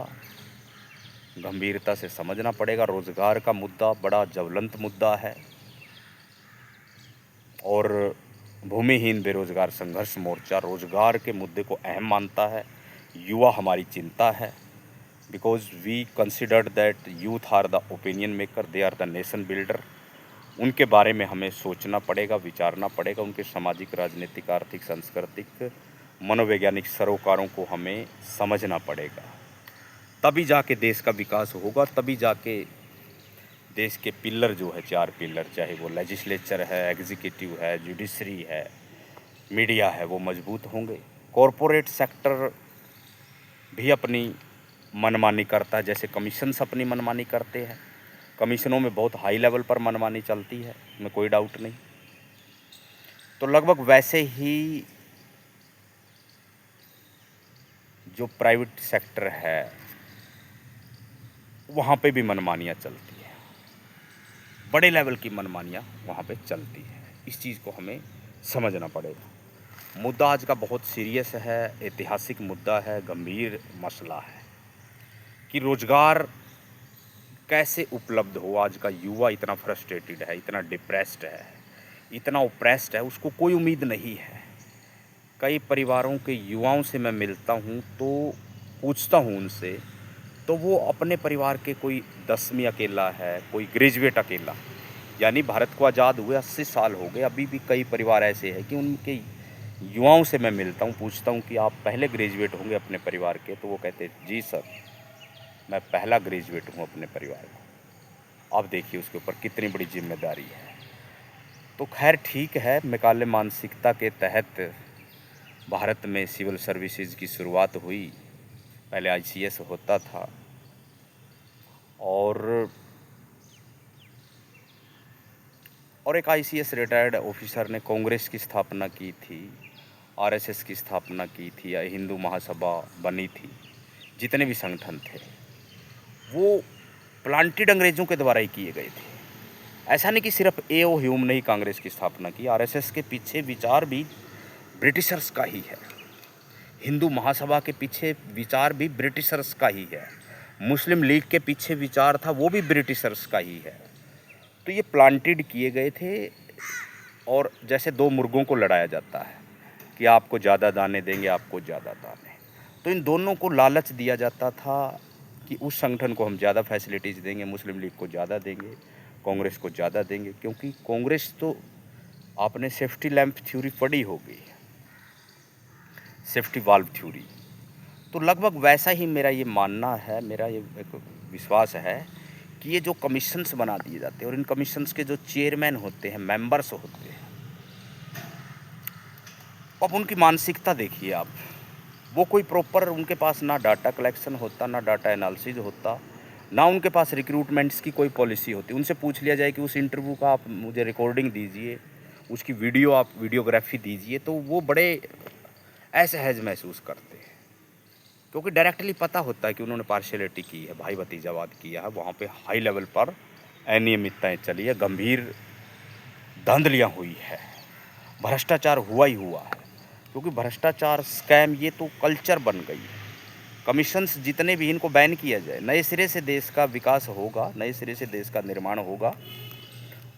गंभीरता से समझना पड़ेगा। रोज़गार का मुद्दा बड़ा ज्वलंत मुद्दा है, और भूमिहीन बेरोजगार संघर्ष मोर्चा रोजगार के मुद्दे को अहम मानता है। युवा हमारी चिंता है, because we considered that youth are the opinion maker, they are the nation builder. उनके बारे में हमें सोचना पड़ेगा, विचारना पड़ेगा, उनके सामाजिक, राजनीतिक, आर्थिक, सांस्कृतिक, मनोवैज्ञानिक सरोकारों को हमें समझना पड़ेगा। तभी जाके देश का विकास होगा, तभी जाके देश के पिलर जो है, 4 पिलर, चाहे वो लेजिस्लेचर है, एग्जीक्यूटिव है, जुडिशरी है, मीडिया है, वो मजबूत होंगे। कॉरपोरेट सेक्टर भी अपनी मनमानी करता है, जैसे कमीशंस अपनी मनमानी करते हैं। कमीशनों में बहुत हाई लेवल पर मनमानी चलती है, इसमें कोई डाउट नहीं। तो लगभग वैसे ही जो प्राइवेट सेक्टर है वहाँ पे भी मनमानियाँ चलती है, बड़े लेवल की मनमानियाँ वहाँ पे चलती है। इस चीज़ को हमें समझना पड़ेगा। मुद्दा आज का बहुत सीरियस है, ऐतिहासिक मुद्दा है, गंभीर मसला है कि रोज़गार कैसे उपलब्ध हो। आज का युवा इतना फ्रस्ट्रेटेड है, इतना डिप्रेस्ड है, इतना ओप्रेस्ड है, उसको कोई उम्मीद नहीं है। कई परिवारों के युवाओं से मैं मिलता हूँ तो पूछता हूँ उनसे, तो वो अपने परिवार के कोई 10वीं अकेला है, कोई ग्रेजुएट अकेला, यानी भारत को आज़ाद हुए 80 साल हो गए, अभी भी कई परिवार ऐसे हैं कि उनके युवाओं से मैं मिलता हूँ, पूछता हूँ कि आप पहले ग्रेजुएट होंगे अपने परिवार के, तो वो कहते जी सर, मैं पहला ग्रेजुएट हूँ अपने परिवार को। आप देखिए उसके ऊपर कितनी बड़ी जिम्मेदारी है। तो खैर ठीक है, मैकाले मानसिकता के तहत भारत में सिविल सर्विसेज की शुरुआत हुई। पहले आईसीएस होता था और एक आईसीएस रिटायर्ड ऑफिसर ने कांग्रेस की स्थापना की थी, आरएसएस की स्थापना की थी, या हिंदू महासभा बनी थी। जितने भी संगठन थे वो प्लांटेड अंग्रेज़ों के द्वारा ही किए गए थे। ऐसा नहीं कि सिर्फ एओ ह्यूम ने ही कांग्रेस की स्थापना की, आरएसएस के पीछे विचार भी ब्रिटिशर्स का ही है, हिंदू महासभा के पीछे विचार भी ब्रिटिशर्स का ही है, मुस्लिम लीग के पीछे विचार था वो भी ब्रिटिशर्स का ही है। तो ये प्लांटेड किए गए थे। और जैसे दो मुर्गों को लड़ाया जाता है कि आपको ज़्यादा दाने देंगे, आपको ज़्यादा दाने, तो इन दोनों को लालच दिया जाता था कि उस संगठन को हम ज़्यादा फैसिलिटीज़ देंगे, मुस्लिम लीग को ज़्यादा देंगे, कांग्रेस को ज़्यादा देंगे, क्योंकि कांग्रेस तो आपने सेफ्टी लैंप थ्योरी पढ़ी होगी, सेफ्टी वाल्व थ्योरी। तो लगभग वैसा ही मेरा ये मानना है, मेरा ये एक विश्वास है कि ये जो कमीशंस बना दिए जाते हैं और इन कमीशंस के जो चेयरमैन होते हैं, मेंबर्स होते हैं, अब उनकी मानसिकता देखिए आप। वो कोई प्रॉपर, उनके पास ना डाटा कलेक्शन होता, ना डाटा एनालिसिस होता, ना उनके पास रिक्रूटमेंट्स की कोई पॉलिसी होती। उनसे पूछ लिया जाए कि उस इंटरव्यू का आप मुझे रिकॉर्डिंग दीजिए, उसकी वीडियो आप वीडियोग्राफी दीजिए, तो वो बड़े असहज महसूस करते हैं, क्योंकि डायरेक्टली पता होता है कि उन्होंने पार्शियलिटी की है, भाई भतीजावाद किया है, वहाँ पे हाई लेवल पर अनियमितताएँ चली है, गंभीर धांधलियाँ हुई है, भ्रष्टाचार हुआ ही हुआ है। क्योंकि भ्रष्टाचार, स्कैम, ये तो कल्चर बन गई है। कमीशंस जितने भी, इनको बैन किया जाए, नए सिरे से देश का विकास होगा, नए सिरे से देश का निर्माण होगा।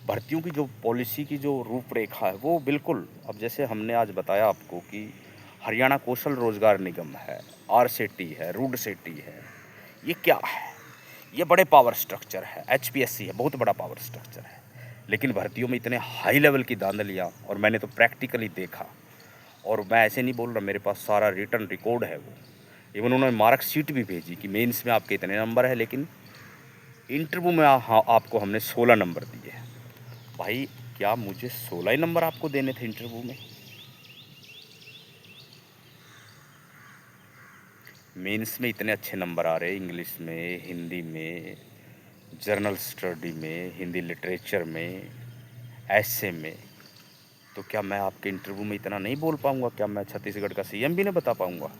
भर्तियों की जो पॉलिसी की जो रूपरेखा है वो बिल्कुल, अब जैसे हमने आज बताया आपको कि हरियाणा कौशल रोजगार निगम है, आरसेटी है, रूडसेटी है, ये क्या है? ये बड़े पावर स्ट्रक्चर है, एचपीएससी है, बहुत बड़ा पावर स्ट्रक्चर है, लेकिन भर्तियों में इतने हाई लेवल की धांधलियाँ, और मैंने तो प्रैक्टिकली देखा। और मैं ऐसे नहीं बोल रहा, मेरे पास सारा रिटर्न रिकॉर्ड है वो। इवन उन्होंने मार्कशीट भी भेजी कि मेंस में आपके इतने नंबर है, लेकिन इंटरव्यू में हाँ आपको हमने 16 नंबर दिए हैं। भाई क्या मुझे 16 ही नंबर आपको देने थे इंटरव्यू में? मेंस में इतने अच्छे नंबर आ रहे, इंग्लिश में, हिंदी में, जर्नल स्टडी में, हिंदी लिटरेचर में, ऐसे में, तो क्या मैं आपके इंटरव्यू में इतना नहीं बोल पाऊँगा? क्या मैं छत्तीसगढ़ का सीएम भी नहीं बता पाऊँगा?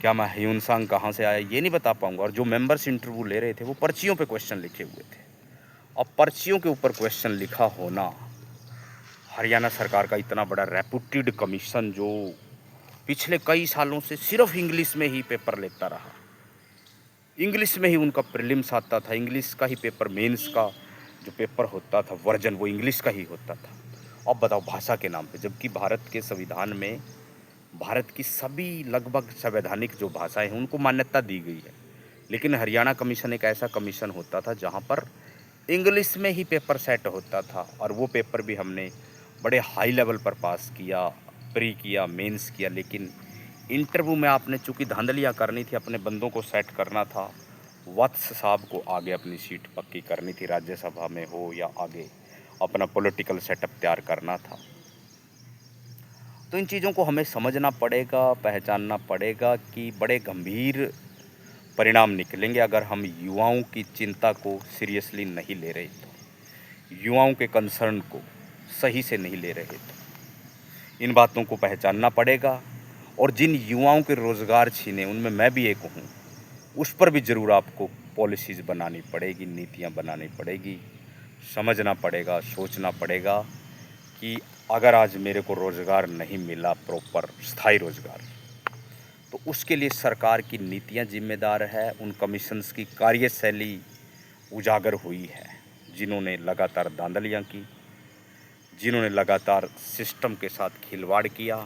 क्या मैं ह्यूनसांग कहाँ से आया ये नहीं बता पाऊँगा? और जो मेंबर्स इंटरव्यू ले रहे थे वो पर्चियों पे क्वेश्चन लिखे हुए थे। अब पर्चियों के ऊपर क्वेश्चन लिखा होना, हरियाणा सरकार का इतना बड़ा रेपुटेड कमीशन जो पिछले कई सालों से सिर्फ इंग्लिश में ही पेपर लेता रहा, इंग्लिश में ही उनका प्रीलिम्स आता था, इंग्लिश का ही पेपर, मेंस का जो पेपर होता था वर्जन वो इंग्लिश का ही होता था। अब बताओ भाषा के नाम पे, जबकि भारत के संविधान में भारत की सभी लगभग संवैधानिक जो भाषाएं हैं उनको मान्यता दी गई है, लेकिन हरियाणा कमीशन एक ऐसा कमीशन होता था जहां पर इंग्लिश में ही पेपर सेट होता था। और वो पेपर भी हमने बड़े हाई लेवल पर पास किया, प्री किया, मेंस किया, लेकिन इंटरव्यू में आपने चूँकि धांधलियाँ करनी थी, अपने बंदों को सेट करना था, वत्स साहब को आगे अपनी सीट पक्की करनी थी, राज्यसभा में हो या आगे अपना पॉलिटिकल सेटअप तैयार करना था। तो इन चीज़ों को हमें समझना पड़ेगा, पहचानना पड़ेगा कि बड़े गंभीर परिणाम निकलेंगे अगर हम युवाओं की चिंता को सीरियसली नहीं ले रहे तो, युवाओं के कंसर्न को सही से नहीं ले रहे तो। इन बातों को पहचानना पड़ेगा और जिन युवाओं के रोज़गार छीने उनमें मैं भी एक हूँ, उस पर भी ज़रूर आपको पॉलिसीज़ बनानी पड़ेगी, नीतियाँ बनानी पड़ेगी, समझना पड़ेगा, सोचना पड़ेगा कि अगर आज मेरे को रोज़गार नहीं मिला, प्रॉपर स्थायी रोज़गार, तो उसके लिए सरकार की नीतियाँ जिम्मेदार है। उन कमीशंस की कार्यशैली उजागर हुई है जिन्होंने लगातार धांधलियाँ की, जिन्होंने लगातार सिस्टम के साथ खिलवाड़ किया,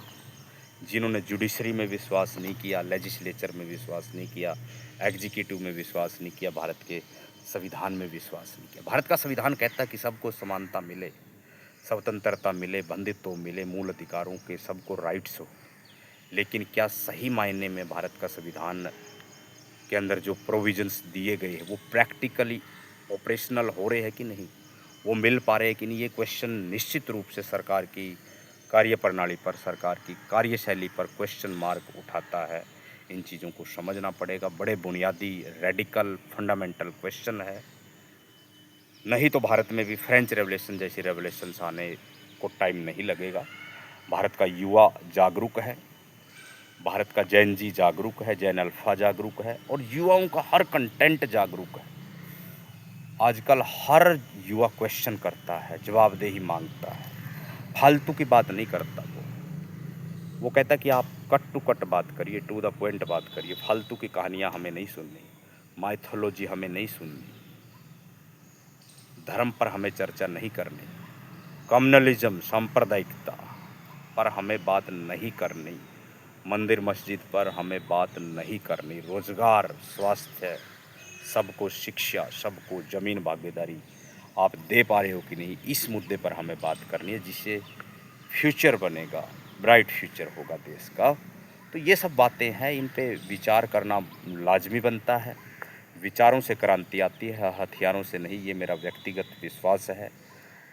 जिन्होंने जुडिशरी में विश्वास नहीं किया, लेजिस्लेचर में विश्वास नहीं किया, एग्जीक्यूटिव में विश्वास नहीं किया, भारत के संविधान में विश्वास नहीं किया। भारत का संविधान कहता है कि सबको समानता मिले, स्वतंत्रता मिले, बंधुत्व मिले, मूल अधिकारों के सबको राइट्स हो। लेकिन क्या सही मायने में भारत का संविधान के अंदर जो प्रोविजंस दिए गए हैं वो प्रैक्टिकली ऑपरेशनल हो रहे हैं कि नहीं, वो मिल पा रहे हैं कि नहीं, ये क्वेश्चन निश्चित रूप से सरकार की कार्यप्रणाली पर, सरकार की कार्यशैली पर क्वेश्चन मार्क उठाता है। इन चीज़ों को समझना पड़ेगा। बड़े बुनियादी रेडिकल फंडामेंटल क्वेश्चन है। नहीं तो भारत में भी फ्रेंच रेवोल्यूशन जैसी रेवोल्यूशंस आने को टाइम नहीं लगेगा। भारत का युवा जागरूक है, भारत का जैन जी जागरूक है, जैन अल्फा जागरूक है और युवाओं का हर कंटेंट जागरूक है। आजकल हर युवा क्वेश्चन करता है, जवाबदेही मांगता है, फालतू की बात नहीं करता। वो कहता कि आप कट टू कट बात करिए, टू द पॉइंट बात करिए, फालतू की कहानियाँ हमें नहीं सुननी, माइथोलॉजी हमें नहीं सुननी, धर्म पर हमें चर्चा नहीं करनी, कम्युनलिज्म सांप्रदायिकता पर हमें बात नहीं करनी, मंदिर मस्जिद पर हमें बात नहीं करनी, रोज़गार, स्वास्थ्य, सबको शिक्षा, सबको ज़मीन भागीदारी आप दे पा रहे हो कि नहीं, इस मुद्दे पर हमें बात करनी है, जिससे फ्यूचर बनेगा, ब्राइट फ्यूचर होगा देश का। तो ये सब बातें हैं, इन पे विचार करना लाजमी बनता है। विचारों से क्रांति आती है, हथियारों से नहीं, ये मेरा व्यक्तिगत विश्वास है।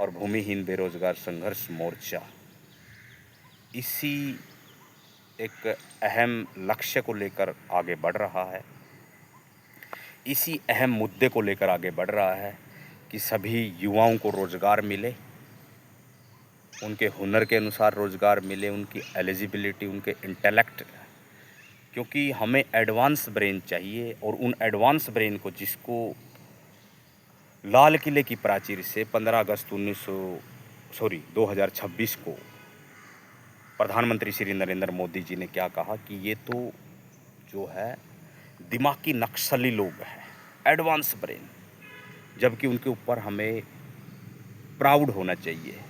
और भूमिहीन बेरोजगार संघर्ष मोर्चा इसी एक अहम लक्ष्य को लेकर आगे बढ़ रहा है, इसी अहम मुद्दे को लेकर आगे बढ़ रहा है कि सभी युवाओं को रोज़गार मिले, उनके हुनर के अनुसार रोज़गार मिले, उनकी एलिजिबिलिटी, उनके इंटेलेक्ट, क्योंकि हमें एडवांस ब्रेन चाहिए। और उन एडवांस ब्रेन को जिसको लाल किले की प्राचीर से 15 अगस्त 2026 को प्रधानमंत्री श्री नरेंद्र मोदी जी ने क्या कहा कि ये तो जो है दिमागी नक्सली लोग हैं, एडवांस ब्रेन, जबकि उनके ऊपर हमें प्राउड होना चाहिए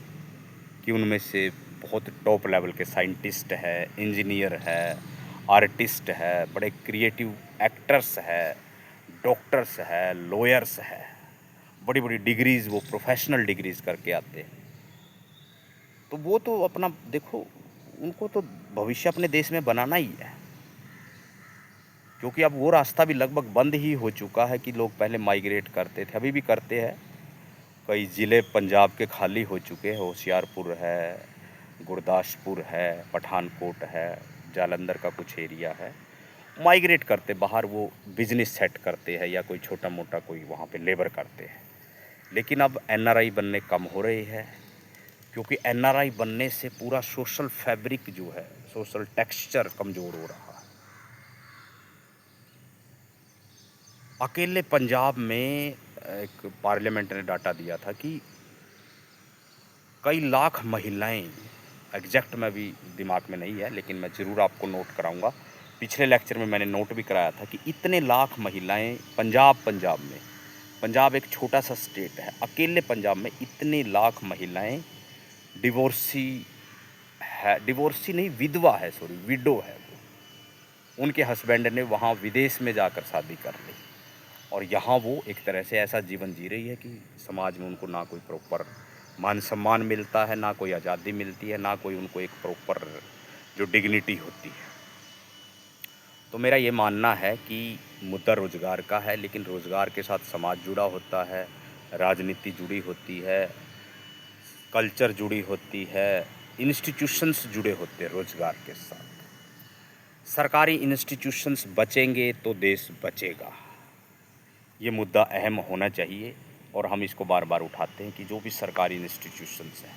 कि उनमें से बहुत टॉप लेवल के साइंटिस्ट है, इंजीनियर है, आर्टिस्ट है, बड़े क्रिएटिव एक्टर्स है, डॉक्टर्स है, लॉयर्स है, बड़ी बड़ी डिग्रीज़ वो प्रोफेशनल डिग्रीज़ करके आते हैं। तो वो तो अपना देखो, उनको तो भविष्य अपने देश में बनाना ही है, क्योंकि अब वो रास्ता भी लगभग बंद ही हो चुका है कि लोग पहले माइग्रेट करते थे, अभी भी करते हैं। कई ज़िले पंजाब के खाली हो चुके हैं, होशियारपुर है, गुरदासपुर है, पठानकोट है, जालंधर का कुछ एरिया है, माइग्रेट करते बाहर, वो बिजनेस सेट करते हैं या कोई छोटा मोटा कोई वहाँ पे लेबर करते हैं। लेकिन अब एनआरआई बनने कम हो रहे हैं, क्योंकि एनआरआई बनने से पूरा सोशल फैब्रिक जो है, सोशल टेक्सचर कमज़ोर हो रहा है। अकेले पंजाब में एक पार्लियामेंट ने डाटा दिया था कि कई लाख महिलाएं, एग्जैक्ट में भी दिमाग में नहीं है लेकिन मैं ज़रूर आपको नोट कराऊंगा, पिछले लेक्चर में मैंने नोट भी कराया था कि इतने लाख महिलाएं पंजाब में, पंजाब एक छोटा सा स्टेट है, अकेले पंजाब में इतने लाख महिलाएं डिवोर्सी है, डिवोर्सी नहीं, विधवा है, सॉरी विडो है वो, उनके हस्बैंड ने वहाँ विदेश में जाकर शादी कर ली और यहाँ वो एक तरह से ऐसा जीवन जी रही है कि समाज में उनको ना कोई प्रॉपर मान सम्मान मिलता है, ना कोई आज़ादी मिलती है, ना कोई उनको एक प्रॉपर जो डिग्निटी होती है। तो मेरा ये मानना है कि मुद्दा रोज़गार का है, लेकिन रोज़गार के साथ समाज जुड़ा होता है, राजनीति जुड़ी होती है, कल्चर जुड़ी होती है, इंस्टीट्यूशंस जुड़े होते हैं रोज़गार के साथ। सरकारी इंस्टीट्यूशंस बचेंगे तो देश बचेगा। ये मुद्दा अहम होना चाहिए और हम इसको बार बार उठाते हैं कि जो भी सरकारी इंस्टीट्यूशंस हैं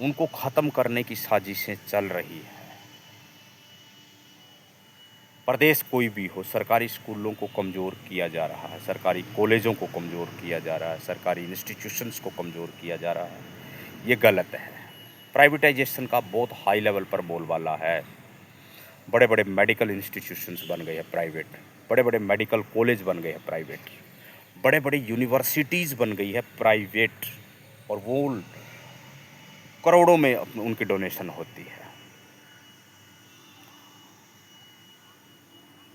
उनको ख़त्म करने की साजिशें चल रही है। प्रदेश कोई भी हो, सरकारी स्कूलों को कमज़ोर किया जा रहा है, सरकारी कॉलेजों को कमज़ोर किया जा रहा है, सरकारी इंस्टीट्यूशंस को कमज़ोर किया जा रहा है। ये गलत है। प्राइवेटाइजेशन का बहुत हाई लेवल पर बोलबाला है। बड़े बड़े मेडिकल इंस्टीट्यूशंस बन गए हैं प्राइवेट, बड़े बड़े मेडिकल कॉलेज बन गए हैं प्राइवेट, बड़े बड़े यूनिवर्सिटीज़ बन गई है प्राइवेट, और वो करोड़ों में उनकी डोनेशन होती है।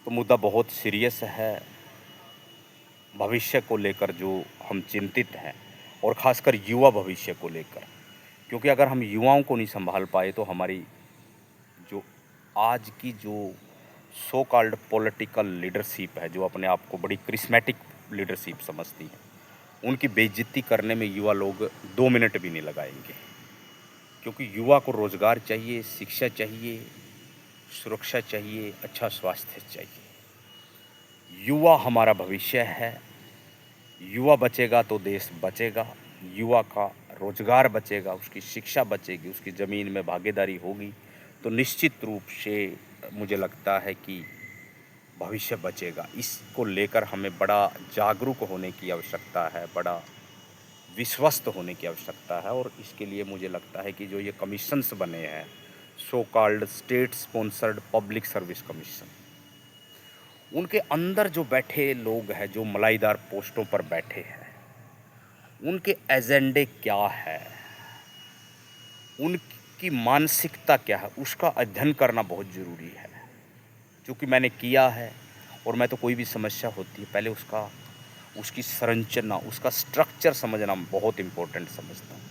तो मुद्दा बहुत सीरियस है। भविष्य को लेकर जो हम चिंतित हैं, और ख़ासकर युवा भविष्य को लेकर, क्योंकि अगर हम युवाओं को नहीं संभाल पाए तो हमारी जो आज की जो सो कॉल्ड पॉलिटिकल लीडरशिप है, जो अपने आप को बड़ी क्रिस्मेटिक लीडरशिप समझती है, उनकी बेइज्जती करने में युवा लोग 2 मिनट भी नहीं लगाएंगे। क्योंकि युवा को रोज़गार चाहिए, शिक्षा चाहिए, सुरक्षा चाहिए, अच्छा स्वास्थ्य चाहिए। युवा हमारा भविष्य है। युवा बचेगा तो देश बचेगा। युवा का रोज़गार बचेगा, उसकी शिक्षा बचेगी, उसकी ज़मीन में भागीदारी होगी तो निश्चित रूप से मुझे लगता है कि भविष्य बचेगा। इसको लेकर हमें बड़ा जागरूक होने की आवश्यकता है, बड़ा विश्वस्त होने की आवश्यकता है। और इसके लिए मुझे लगता है कि जो ये कमीशंस बने हैं, so called state sponsored public service commission, उनके अंदर जो बैठे लोग हैं, जो मलाईदार पोस्टों पर बैठे हैं, उनके एजेंडे क्या है, उनकी मानसिकता क्या है, उसका अध्ययन करना बहुत ज़रूरी है। क्योंकि मैंने किया है, और मैं तो कोई भी समस्या होती है पहले उसकी संरचना, उसका स्ट्रक्चर समझना बहुत इम्पोर्टेंट समझता हूँ।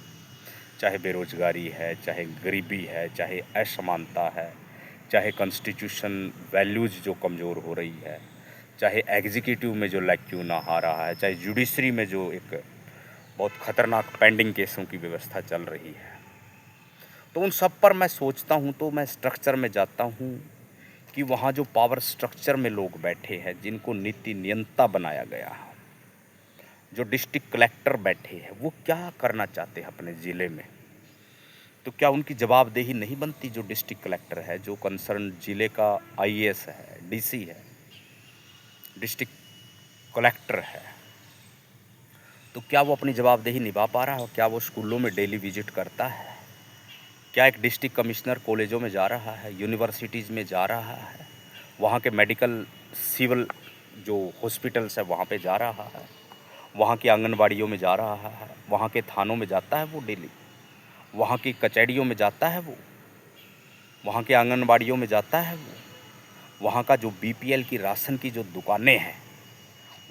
चाहे बेरोज़गारी है, चाहे गरीबी है, चाहे असमानता है, चाहे कॉन्स्टिट्यूशन वैल्यूज़ जो कमज़ोर हो रही है, चाहे एग्जीक्यूटिव में जो लैक्यूना आ रहा है, चाहे जुडिशरी में जो एक बहुत ख़तरनाक पेंडिंग केसों की व्यवस्था चल रही है। तो उन सब पर मैं सोचता हूँ तो मैं स्ट्रक्चर में जाता हूँ कि वहाँ जो पावर स्ट्रक्चर में लोग बैठे हैं, जिनको नीति नियंता बनाया गया है, जो डिस्ट्रिक्ट कलेक्टर बैठे हैं, वो क्या करना चाहते हैं अपने ज़िले में। तो क्या उनकी जवाबदेही नहीं बनती? जो डिस्ट्रिक्ट कलेक्टर है, जो कंसर्न ज़िले का आईएएस है, डीसी है, डिस्ट्रिक्ट कलेक्टर है, तो क्या वो अपनी जवाबदेही निभा पा रहा है? क्या वो स्कूलों में डेली विजिट करता है? क्या एक डिस्ट्रिक्ट कमिश्नर कॉलेजों में जा रहा है, यूनिवर्सिटीज़ में जा रहा है, वहाँ के मेडिकल सिविल जो हॉस्पिटल्स है वहाँ पे जा रहा है, वहाँ की आंगनबाड़ियों में जा रहा है, वहाँ के थानों में जाता है वो डेली, वहाँ की कचहरियों में जाता है वो, वहाँ के आंगनबाड़ियों में जाता है वो, वहाँ का जो बीपीएल की राशन की जो दुकानें हैं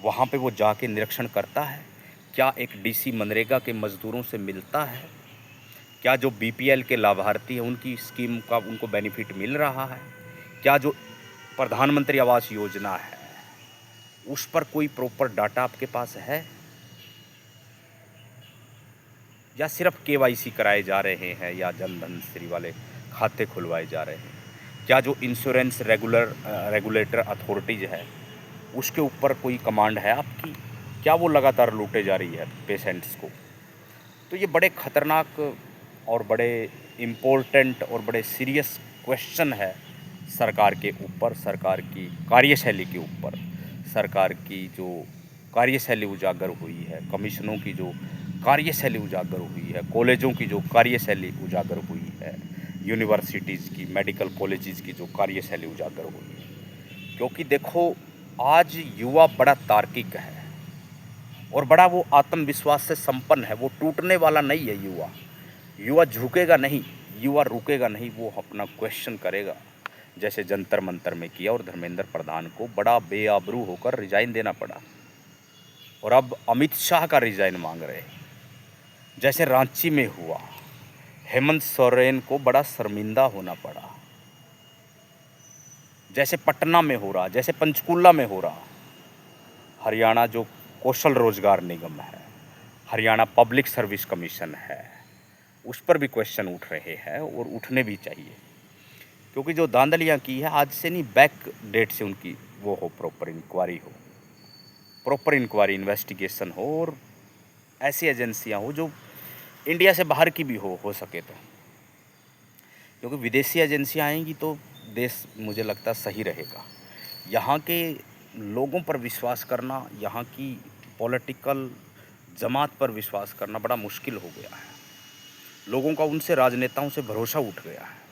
वहाँ पे वो जाके निरीक्षण करता है? क्या एक डीसी मनरेगा के मज़दूरों से मिलता है? क्या जो बीपीएल के लाभार्थी हैं उनकी स्कीम का उनको बेनिफिट मिल रहा है? क्या जो प्रधानमंत्री आवास योजना है उस पर कोई प्रॉपर डाटा आपके पास है? या सिर्फ केवाईसी कराए जा रहे हैं, या जनधन श्री वाले खाते खुलवाए जा रहे हैं? क्या जो इंश्योरेंस रेगुलेटर अथॉरिटीज़ है उसके ऊपर कोई कमांड है आपकी? क्या वो लगातार लूटे जा रही है पेशेंट्स को? तो ये बड़े ख़तरनाक और बड़े इम्पोर्टेंट और बड़े सीरियस क्वेश्चन है सरकार के ऊपर, सरकार की कार्यशैली के ऊपर। सरकार की जो कार्यशैली उजागर हुई है, कमीशनों की जो कार्यशैली उजागर हुई है, कॉलेजों की जो कार्यशैली उजागर हुई है, यूनिवर्सिटीज़ की, मेडिकल कॉलेजेस की जो कार्यशैली उजागर हुई है। क्योंकि देखो, आज युवा बड़ा तार्किक है और बड़ा वो आत्मविश्वास से संपन्न है। वो टूटने वाला नहीं है युवा। युवा झुकेगा नहीं, युवा रुकेगा नहीं, वो अपना क्वेश्चन करेगा। जैसे जंतर मंतर में किया और धर्मेंद्र प्रधान को बड़ा बेआबरू होकर रिजाइन देना पड़ा, और अब अमित शाह का रिजाइन मांग रहे हैं। जैसे रांची में हुआ, हेमंत सोरेन को बड़ा शर्मिंदा होना पड़ा। जैसे पटना में हो रहा, जैसे पंचकुला में हो रहा। हरियाणा जो कौशल रोजगार निगम है, हरियाणा पब्लिक सर्विस कमीशन है, उस पर भी क्वेश्चन उठ रहे हैं और उठने भी चाहिए। क्योंकि जो धांधलियाँ की है आज से नहीं, बैक डेट से उनकी वो हो, प्रॉपर इंक्वायरी इन्वेस्टिगेशन हो, और ऐसी एजेंसियाँ हो जो इंडिया से बाहर की भी हो सके तो, क्योंकि विदेशी एजेंसियाँ आएंगी तो देश मुझे लगता सही रहेगा। यहाँ के लोगों पर विश्वास करना, यहाँ की पॉलिटिकल जमात पर विश्वास करना बड़ा मुश्किल हो गया है। लोगों का उनसे, राजनेताओं से भरोसा उठ गया है।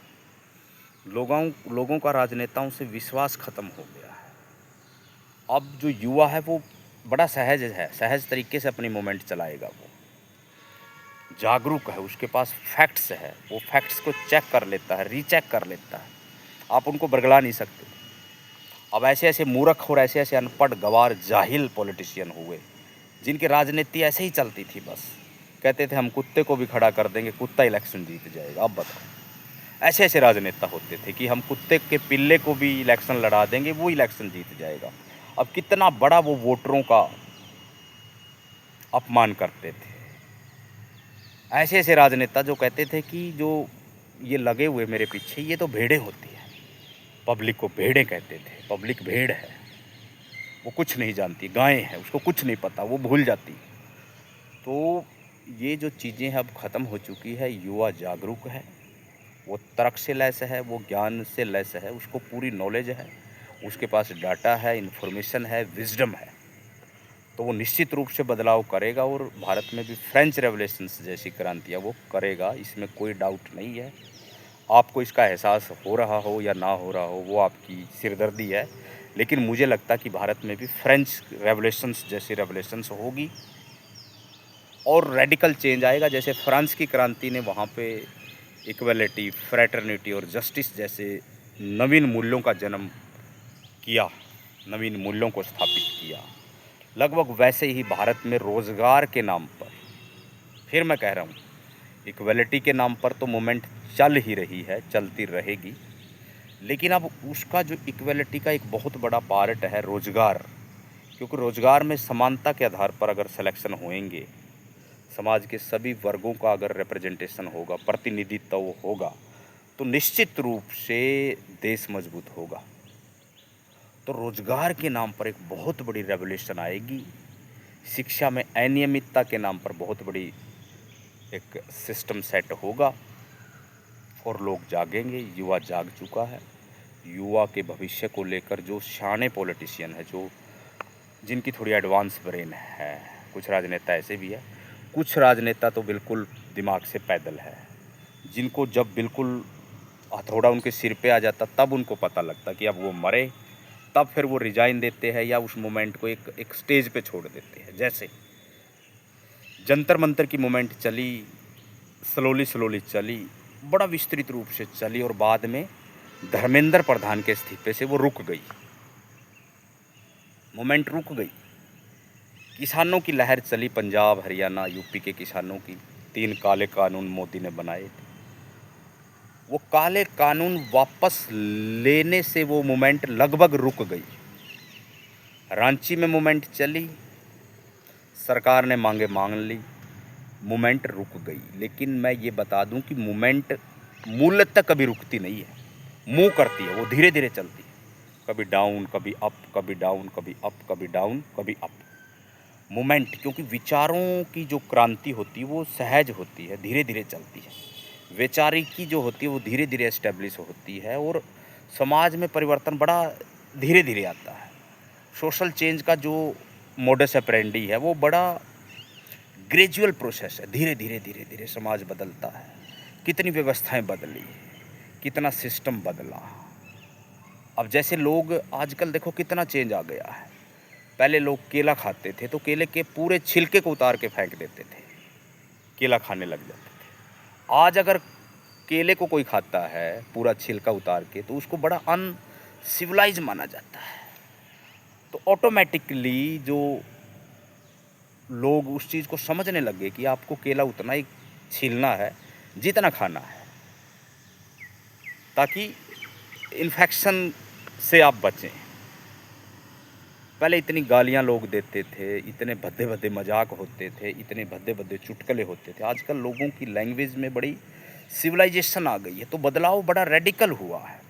लोगों का राजनेताओं से विश्वास ख़त्म हो गया है। अब जो युवा है वो बड़ा सहज तरीके से अपनी मूवमेंट चलाएगा। वो जागरूक है, उसके पास फैक्ट्स है, वो फैक्ट्स को चेक कर लेता है, रीचेक कर लेता है। आप उनको बरगला नहीं सकते। अब ऐसे ऐसे मूर्ख और ऐसे ऐसे अनपढ़ गवार जाहिल पॉलिटिशियन हुए जिनकी राजनीति ऐसे ही चलती थी। बस कहते थे हम कुत्ते को भी खड़ा कर देंगे, कुत्ता इलेक्शन जीत जाएगा। अब बताओ, ऐसे ऐसे राजनेता होते थे कि हम कुत्ते के पिल्ले को भी इलेक्शन लड़ा देंगे, वो इलेक्शन जीत जाएगा। अब कितना बड़ा वो वोटरों का अपमान करते थे। ऐसे ऐसे राजनेता जो कहते थे कि जो ये लगे हुए मेरे पीछे, ये तो भेड़ें होती है। पब्लिक को भेड़ें कहते थे। पब्लिक भेड़ है, वो कुछ नहीं जानती, गाय है, उसको कुछ नहीं पता, वो भूल जाती। तो ये जो चीज़ें हैं अब ख़त्म हो चुकी है। युवा जागरूक है, वो तर्क से लैस है, वो ज्ञान से लैस है, उसको पूरी नॉलेज है, उसके पास डाटा है, इन्फॉर्मेशन है, विजडम है। तो वो निश्चित रूप से बदलाव करेगा और भारत में भी फ्रेंच रेवोल्यूशंस जैसी क्रांतियाँ वो करेगा, इसमें कोई डाउट नहीं है। आपको इसका एहसास हो रहा हो या ना हो रहा हो, वो आपकी सिरदर्दी है, लेकिन मुझे लगता है कि भारत में भी फ्रेंच रेवोल्यूशंस जैसी रेवोल्यूशंस होगी और रेडिकल चेंज आएगा। जैसे फ्रांस की क्रांति ने वहाँ पे इक्वलिटी, फ्रेटर्निटी और जस्टिस जैसे नवीन मूल्यों का जन्म किया, नवीन मूल्यों को स्थापित किया, लगभग वैसे ही भारत में रोज़गार के नाम पर, फिर मैं कह रहा हूँ इक्वलिटी के नाम पर तो मूवमेंट चल ही रही है, चलती रहेगी। लेकिन अब उसका जो इक्वलिटी का एक बहुत बड़ा पार्ट है रोज़गार, क्योंकि रोज़गार में समानता के आधार पर अगर सिलेक्शन होएंगे, समाज के सभी वर्गों का अगर रिप्रेजेंटेशन होगा, प्रतिनिधित्व होगा, तो निश्चित रूप से देश मजबूत होगा। तो रोज़गार के नाम पर एक बहुत बड़ी रेवोल्यूशन आएगी। शिक्षा में अनियमितता के नाम पर बहुत बड़ी एक सिस्टम सेट होगा और लोग जागेंगे। युवा जाग चुका है। युवा के भविष्य को लेकर जो शाने पॉलिटिशियन है, जो जिनकी थोड़ी एडवांस ब्रेन है, कुछ राजनेता ऐसे भी है, कुछ राजनेता तो बिल्कुल दिमाग से पैदल है, जिनको जब बिल्कुल हथौड़ा उनके सिर पे आ जाता तब उनको पता लगता कि अब वो मरे, तब फिर वो रिजाइन देते हैं या उस मोमेंट को एक स्टेज पे छोड़ देते हैं। जैसे जंतर मंतर की मोमेंट चली, स्लोली चली, बड़ा विस्तृत रूप से चली और बाद में धर्मेंद्र प्रधान के इस्तीफे से वो रुक गई, मोमेंट रुक गई। किसानों की लहर चली, पंजाब, हरियाणा, यूपी के किसानों की, 3 काले कानून मोदी ने बनाए थे, वो काले कानून वापस लेने से वो मूवमेंट लगभग रुक गई। रांची में मूवमेंट चली, सरकार ने मांगे मान ली, मूवमेंट रुक गई। लेकिन मैं ये बता दूं कि मूवमेंट मूलतः कभी रुकती नहीं है, मूव करती है, वो धीरे धीरे चलती है, कभी डाउन, कभी अप, कभी डाउन, कभी अप, कभी डाउन, कभी अप। मूवमेंट, क्योंकि विचारों की जो क्रांति होती है वो सहज होती है, धीरे धीरे चलती है। वैचारिकी जो होती है वो धीरे धीरे एस्टेब्लिश होती है और समाज में परिवर्तन बड़ा धीरे धीरे आता है। सोशल चेंज का जो मोडस ऑपरेंडी है वो बड़ा ग्रेजुअल प्रोसेस है, धीरे धीरे धीरे धीरे समाज बदलता है। कितनी व्यवस्थाएं बदली, कितना सिस्टम बदला। अब जैसे लोग आजकल देखो कितना चेंज आ गया है। पहले लोग केला खाते थे तो केले के पूरे छिलके को उतार के फेंक देते थे, केला खाने लग जाते थे। आज अगर केले को कोई खाता है पूरा छिलका उतार के तो उसको बड़ा अनसिविलाइज माना जाता है। तो ऑटोमेटिकली जो लोग उस चीज़ को समझने लगे कि आपको केला उतना ही छीलना है जितना खाना है, ताकि इन्फेक्शन से आप बचें। पहले इतनी गालियां लोग देते थे, इतने भद्दे भद्दे मजाक होते थे, इतने भद्दे भद्दे चुटकुले होते थे। आजकल लोगों की लैंग्वेज में बड़ी सिविलाइजेशन आ गई है, तो बदलाव बड़ा रेडिकल हुआ है।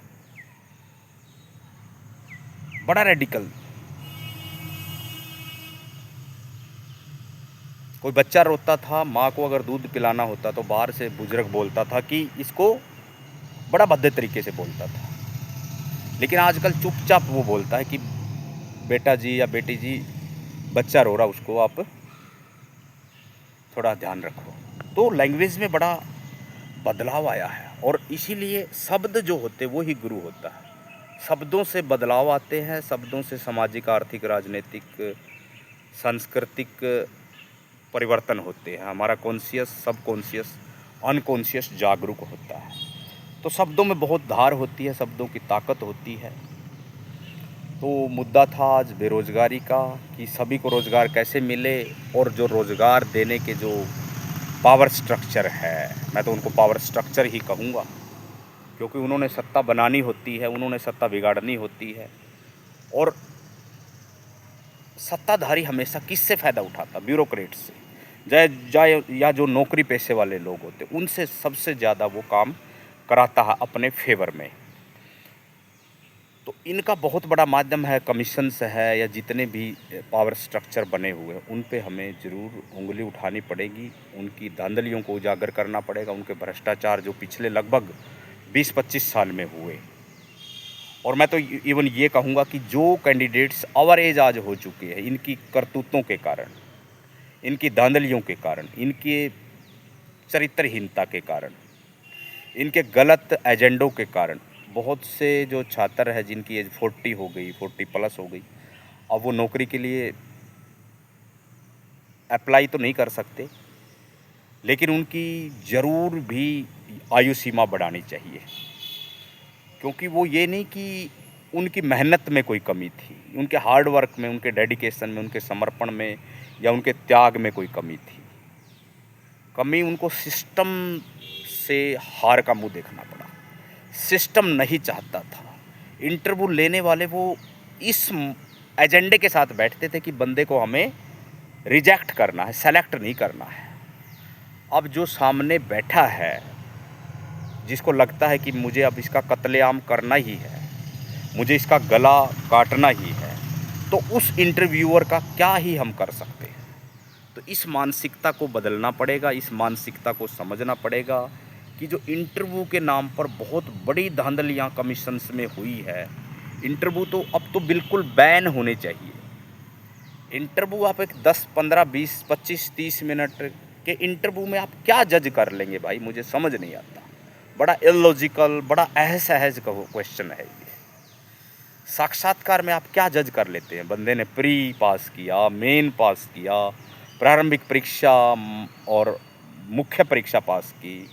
बड़ा रेडिकल। कोई बच्चा रोता था, माँ को अगर दूध पिलाना होता तो बाहर से बुजुर्ग बोलता था कि इसको, बड़ा भद्दे तरीके से बोलता था। लेकिन आजकल चुपचाप वो बोलता है कि बेटा जी या बेटी जी, बच्चा रो रहा, उसको आप थोड़ा ध्यान रखो। तो लैंग्वेज में बड़ा बदलाव आया है, और इसीलिए शब्द जो होते वो ही गुरु होता है। शब्दों से बदलाव आते हैं, शब्दों से सामाजिक, आर्थिक, राजनीतिक, सांस्कृतिक परिवर्तन होते हैं। हमारा कॉन्शियस, सब कॉन्शियस, अनकॉन्शियस जागरूक होता है। तो शब्दों में बहुत धार होती है, शब्दों की ताकत होती है। तो मुद्दा था आज बेरोज़गारी का, कि सभी को रोज़गार कैसे मिले, और जो रोज़गार देने के जो पावर स्ट्रक्चर है, मैं तो उनको पावर स्ट्रक्चर ही कहूँगा, क्योंकि उन्होंने सत्ता बनानी होती है, उन्होंने सत्ता बिगाड़नी होती है। और सत्ताधारी हमेशा किससे फ़ायदा उठाता? ब्यूरोक्रेट से, जाए या जो नौकरी पेशे वाले लोग होते, उनसे सबसे ज़्यादा वो काम कराता है अपने फेवर में। तो इनका बहुत बड़ा माध्यम है, कमीशंस है, या जितने भी पावर स्ट्रक्चर बने हुए हैं, उन पे हमें ज़रूर उँगली उठानी पड़ेगी, उनकी धांधलियों को उजागर करना पड़ेगा, उनके भ्रष्टाचार जो पिछले लगभग 20-25 साल में हुए। और मैं तो इवन ये कहूँगा कि जो कैंडिडेट्स ओवर एज आज हो चुके हैं, इनकी करतूतों के कारण, इनकी धांधलियों के कारण, इनके चरित्रहीनता के कारण, इनके गलत एजेंडों के कारण, बहुत से जो छात्र हैं जिनकी एज 40 हो गई, 40 प्लस हो गई, अब वो नौकरी के लिए अप्लाई तो नहीं कर सकते, लेकिन उनकी ज़रूर भी आयु सीमा बढ़ानी चाहिए। क्योंकि वो ये नहीं कि उनकी मेहनत में कोई कमी थी, उनके हार्ड वर्क में, उनके डेडिकेशन में, उनके समर्पण में, या उनके त्याग में कोई कमी थी। कमी उनको सिस्टम से हार का मुंह देखना पड़ा। सिस्टम नहीं चाहता था। इंटरव्यू लेने वाले वो इस एजेंडे के साथ बैठते थे कि बंदे को हमें रिजेक्ट करना है, सेलेक्ट नहीं करना है। अब जो सामने बैठा है, जिसको लगता है कि मुझे अब इसका कत्लेआम करना ही है, मुझे इसका गला काटना ही है, तो उस इंटरव्यूअर का क्या ही हम कर सकते हैं। तो इस मानसिकता को बदलना पड़ेगा, इस मानसिकता को समझना पड़ेगा कि जो इंटरव्यू के नाम पर बहुत बड़ी धांधलियाँ कमीशंस में हुई है। इंटरव्यू तो अब तो बिल्कुल बैन होने चाहिए। इंटरव्यू आप एक 10, 15, 20, 25, 30 मिनट के इंटरव्यू में आप क्या जज कर लेंगे भाई, मुझे समझ नहीं आता। बड़ा इलॉजिकल, बड़ा अहज का क्वेश्चन है ये। साक्षात्कार में आप क्या जज कर लेते हैं? बंदे ने प्री पास किया, मेन पास किया, प्रारंभिक परीक्षा और मुख्य परीक्षा पास की,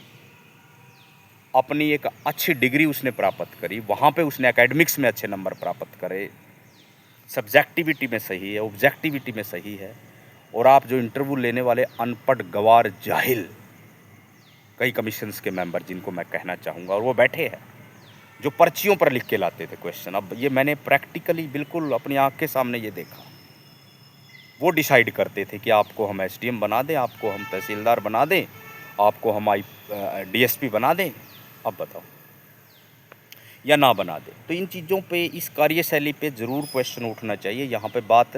अपनी एक अच्छी डिग्री उसने प्राप्त करी, वहाँ पे उसने एकेडमिक्स में अच्छे नंबर प्राप्त करे, सब्जेक्टिविटी में सही है, ऑब्जेक्टिविटी में सही है, और आप जो इंटरव्यू लेने वाले अनपढ़, गंवार, जाहिल कई कमीशंस के मेंबर, जिनको मैं कहना चाहूँगा, और वो बैठे हैं जो पर्चियों पर लिख के लाते थे क्वेश्चन। अब ये मैंने प्रैक्टिकली बिल्कुल अपनी आँख के सामने ये देखा। वो डिसाइड करते थे कि आपको हम एसडीएम बना दें, आपको हम तहसीलदार बना दें, आपको हम डीएसपी बना दें, अब बताओ, या ना बना दें। तो इन चीज़ों पे, इस कार्यशैली पे ज़रूर क्वेश्चन उठना चाहिए। यहाँ पे बात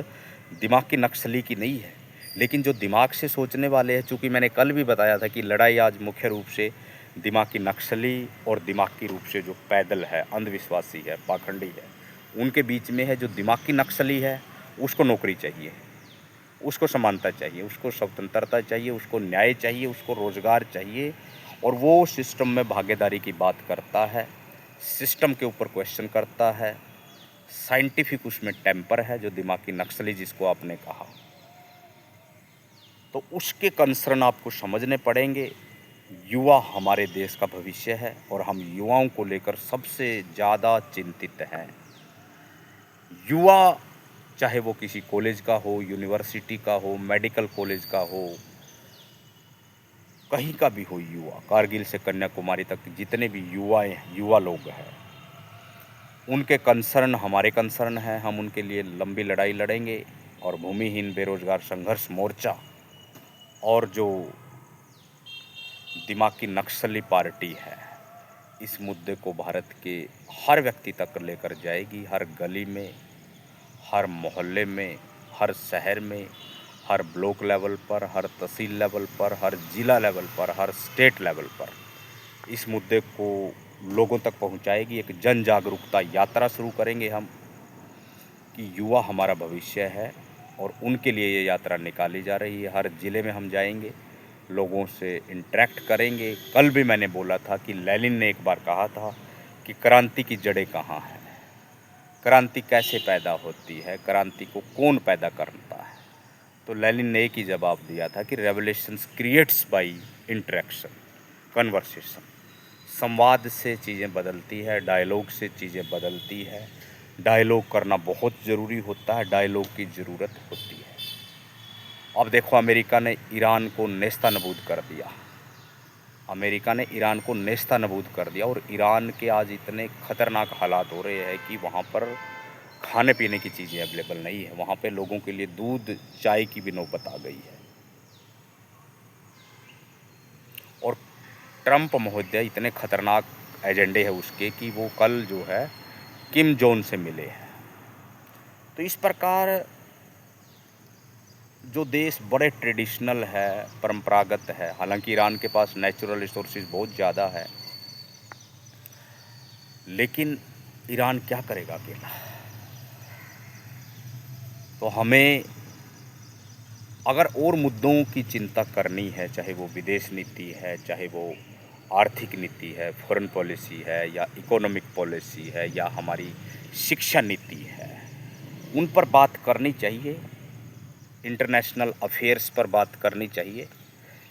दिमाग की नक्सली की नहीं है, लेकिन जो दिमाग से सोचने वाले हैं, चूँकि मैंने कल भी बताया था कि लड़ाई आज मुख्य रूप से दिमाग की नक्सली और दिमाग की रूप से जो पैदल है, अंधविश्वासी है, पाखंडी है, उनके बीच में है। जो दिमाग की नक्सली है, उसको नौकरी चाहिए, उसको समानता चाहिए, उसको स्वतंत्रता चाहिए, उसको न्याय चाहिए, उसको रोज़गार चाहिए, और वो सिस्टम में भागीदारी की बात करता है, सिस्टम के ऊपर क्वेश्चन करता है, साइंटिफिक उसमें टेम्पर है, जो दिमाग की नक्सली जिसको आपने कहा। तो उसके कंसर्न आपको समझने पड़ेंगे। युवा हमारे देश का भविष्य है, और हम युवाओं को लेकर सबसे ज़्यादा चिंतित हैं। युवा, चाहे वो किसी कॉलेज का हो, यूनिवर्सिटी का हो, मेडिकल कॉलेज का हो, कहीं का भी हो युवा, कारगिल से कन्याकुमारी तक जितने भी युवा लोग हैं, उनके कंसर्न हमारे कंसर्न हैं। हम उनके लिए लंबी लड़ाई लड़ेंगे, और भूमिहीन बेरोजगार संघर्ष मोर्चा और जो दिमाग की नक्सली पार्टी है, इस मुद्दे को भारत के हर व्यक्ति तक लेकर जाएगी, हर गली में, हर मोहल्ले में, हर शहर में, हर ब्लॉक लेवल पर, हर तहसील लेवल पर, हर ज़िला लेवल पर, हर स्टेट लेवल पर इस मुद्दे को लोगों तक पहुंचाएगी। एक जन जागरूकता यात्रा शुरू करेंगे हम कि युवा हमारा भविष्य है और उनके लिए ये यात्रा निकाली जा रही है। हर ज़िले में हम जाएंगे, लोगों से इंटरेक्ट करेंगे। कल भी मैंने बोला था कि लेनिन ने एक बार कहा था कि क्रांति की जड़ें कहाँ हैं, क्रांति कैसे पैदा होती है, क्रांति को कौन पैदा करता है। तो लेनिन ने एक ही जवाब दिया था कि revolutions creates by interaction, conversation. संवाद से चीज़ें बदलती है, डायलॉग से चीज़ें बदलती है। डायलॉग करना बहुत ज़रूरी होता है, डायलॉग की ज़रूरत होती है। अब देखो, अमेरिका ने ईरान को नेस्तनाबूद कर दिया, अमेरिका ने ईरान को नेस्तनाबूद कर दिया और ईरान के आज इतने ख़तरनाक हालात हो रहे हैं कि वहाँ पर खाने पीने की चीज़ें अवेलेबल नहीं है। वहाँ पे लोगों के लिए दूध, चाय की भी नौबत आ गई है। और ट्रंप महोदय इतने ख़तरनाक एजेंडे है उसके कि वो कल जो है किम जोन से मिले हैं। तो इस प्रकार जो देश बड़े ट्रेडिशनल है, परंपरागत है, हालांकि ईरान के पास नेचुरल रिसोर्सेज बहुत ज़्यादा है, लेकिन ईरान क्या करेगा अकेला। तो हमें अगर और मुद्दों की चिंता करनी है, चाहे वो विदेश नीति है, चाहे वो आर्थिक नीति है, फॉरेन पॉलिसी है, या इकोनॉमिक पॉलिसी है, या हमारी शिक्षा नीति है, उन पर बात करनी चाहिए, इंटरनेशनल अफेयर्स पर बात करनी चाहिए।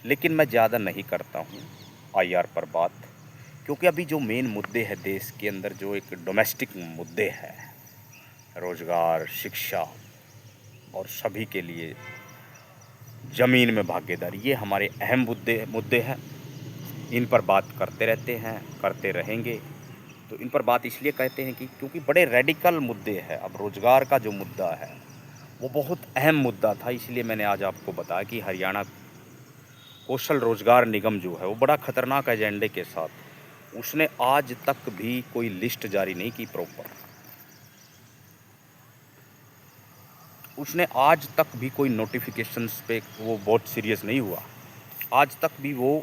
लेकिन मैं ज़्यादा नहीं करता हूँ आईआर पर बात, क्योंकि अभी जो मेन मुद्दे हैं देश के अंदर, जो एक डोमेस्टिक मुद्दे हैं, रोज़गार, शिक्षा और सभी के लिए ज़मीन में भागीदारी, ये हमारे अहम मुद्दे हैं। इन पर बात करते रहते हैं, करते रहेंगे। तो इन पर बात इसलिए कहते हैं कि क्योंकि बड़े रेडिकल मुद्दे हैं। अब रोज़गार का जो मुद्दा है वो बहुत अहम मुद्दा था, इसलिए मैंने आज आपको बताया कि हरियाणा कौशल रोज़गार निगम जो है वो बड़ा ख़तरनाक एजेंडे के साथ, उसने आज तक भी कोई लिस्ट जारी नहीं की प्रॉपर, उसने आज तक भी कोई नोटिफिकेशंस पे वो बहुत सीरियस नहीं हुआ। आज तक भी वो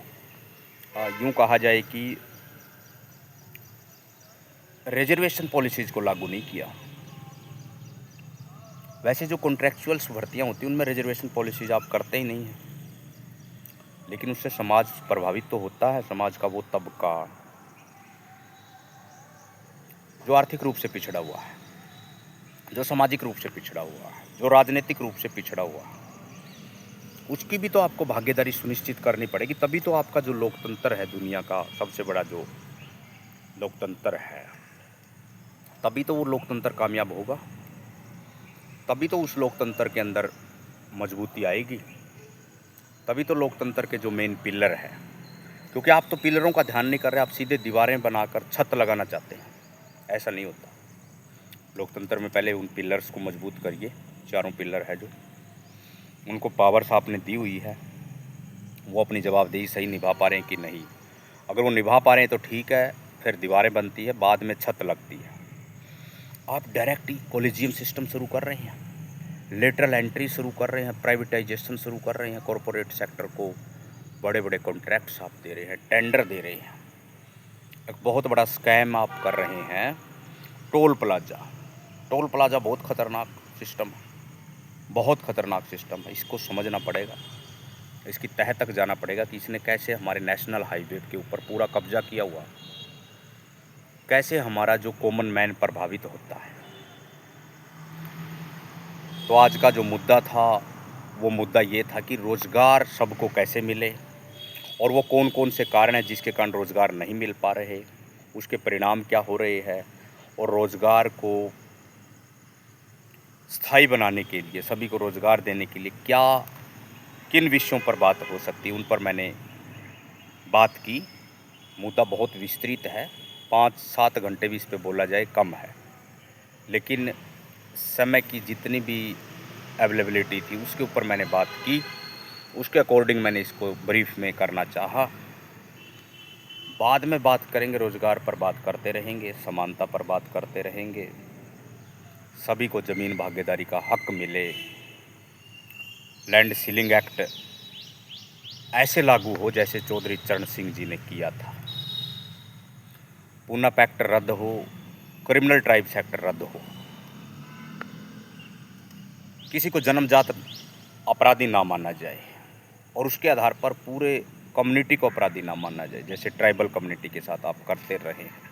यूँ कहा जाए कि रिजर्वेशन पॉलिसीज़ को लागू नहीं किया। वैसे जो कॉन्ट्रैक्चुअल्स भर्तियाँ होती हैं उनमें रिजर्वेशन पॉलिसीज़ आप करते ही नहीं हैं, लेकिन उससे समाज प्रभावित तो होता है। समाज का वो तबका जो आर्थिक रूप से पिछड़ा हुआ है, जो सामाजिक रूप से पिछड़ा हुआ है, जो राजनीतिक रूप से पिछड़ा हुआ है, उसकी भी तो आपको भागीदारी सुनिश्चित करनी पड़ेगी। तभी तो आपका जो लोकतंत्र है, दुनिया का सबसे बड़ा जो लोकतंत्र है, तभी तो वो लोकतंत्र कामयाब होगा। तभी तो उस लोकतंत्र के अंदर मजबूती आएगी। तभी तो लोकतंत्र के जो मेन पिलर हैं, क्योंकि आप तो पिलरों का ध्यान नहीं कर रहे, आप सीधे दीवारें बनाकर छत लगाना चाहते हैं। ऐसा नहीं होता। लोकतंत्र में पहले उन पिलर्स को मजबूत करिए। चारों पिलर है जो, उनको पावर्स आपने दी हुई है, वो अपनी जवाबदेही सही निभा पा रहे हैं कि नहीं। अगर वो निभा पा रहे हैं तो ठीक है, फिर दीवारें बनती है, बाद में छत लगती है। आप डायरेक्ट कॉलेजियम सिस्टम शुरू कर रहे हैं, लेटरल एंट्री शुरू कर रहे हैं, प्राइवेटाइजेशन शुरू कर रहे हैं, कॉरपोरेट सेक्टर को बड़े बड़े कॉन्ट्रैक्ट्स आप दे रहे हैं, टेंडर दे रहे हैं। एक बहुत बड़ा स्कैम आप कर रहे हैं, टोल प्लाजा। टोल प्लाजा बहुत ख़तरनाक सिस्टम है, बहुत ख़तरनाक सिस्टम है। इसको समझना पड़ेगा, इसकी तह तक जाना पड़ेगा कि इसने कैसे हमारे नेशनल हाईवे के ऊपर पूरा कब्जा किया हुआ, कैसे हमारा जो कॉमन मैन प्रभावित होता है। तो आज का जो मुद्दा था वो मुद्दा ये था कि रोज़गार सबको कैसे मिले, और वो कौन कौन से कारण हैं जिसके कारण रोज़गार नहीं मिल पा रहे, उसके परिणाम क्या हो रहे हैं, और रोज़गार को स्थायी बनाने के लिए, सभी को रोज़गार देने के लिए क्या किन विषयों पर बात हो सकती है, उन पर मैंने बात की। मुद्दा बहुत विस्तृत है, 5-7 घंटे भी इस पे बोला जाए कम है, लेकिन समय की जितनी भी अवेलेबिलिटी थी उसके ऊपर मैंने बात की, उसके अकॉर्डिंग मैंने इसको ब्रीफ में करना चाहा। बाद में बात करेंगे, रोज़गार पर बात करते रहेंगे, समानता पर बात करते रहेंगे, सभी को ज़मीन भागीदारी का हक मिले, लैंड सीलिंग एक्ट ऐसे लागू हो जैसे चौधरी चरण सिंह जी ने किया था, पूना पैक्ट रद्द हो, क्रिमिनल ट्राइब्स एक्ट रद्द हो, किसी को जन्मजात अपराधी ना माना जाए और उसके आधार पर पूरे कम्युनिटी को अपराधी ना माना जाए, जैसे ट्राइबल कम्युनिटी के साथ आप करते रहे हैं।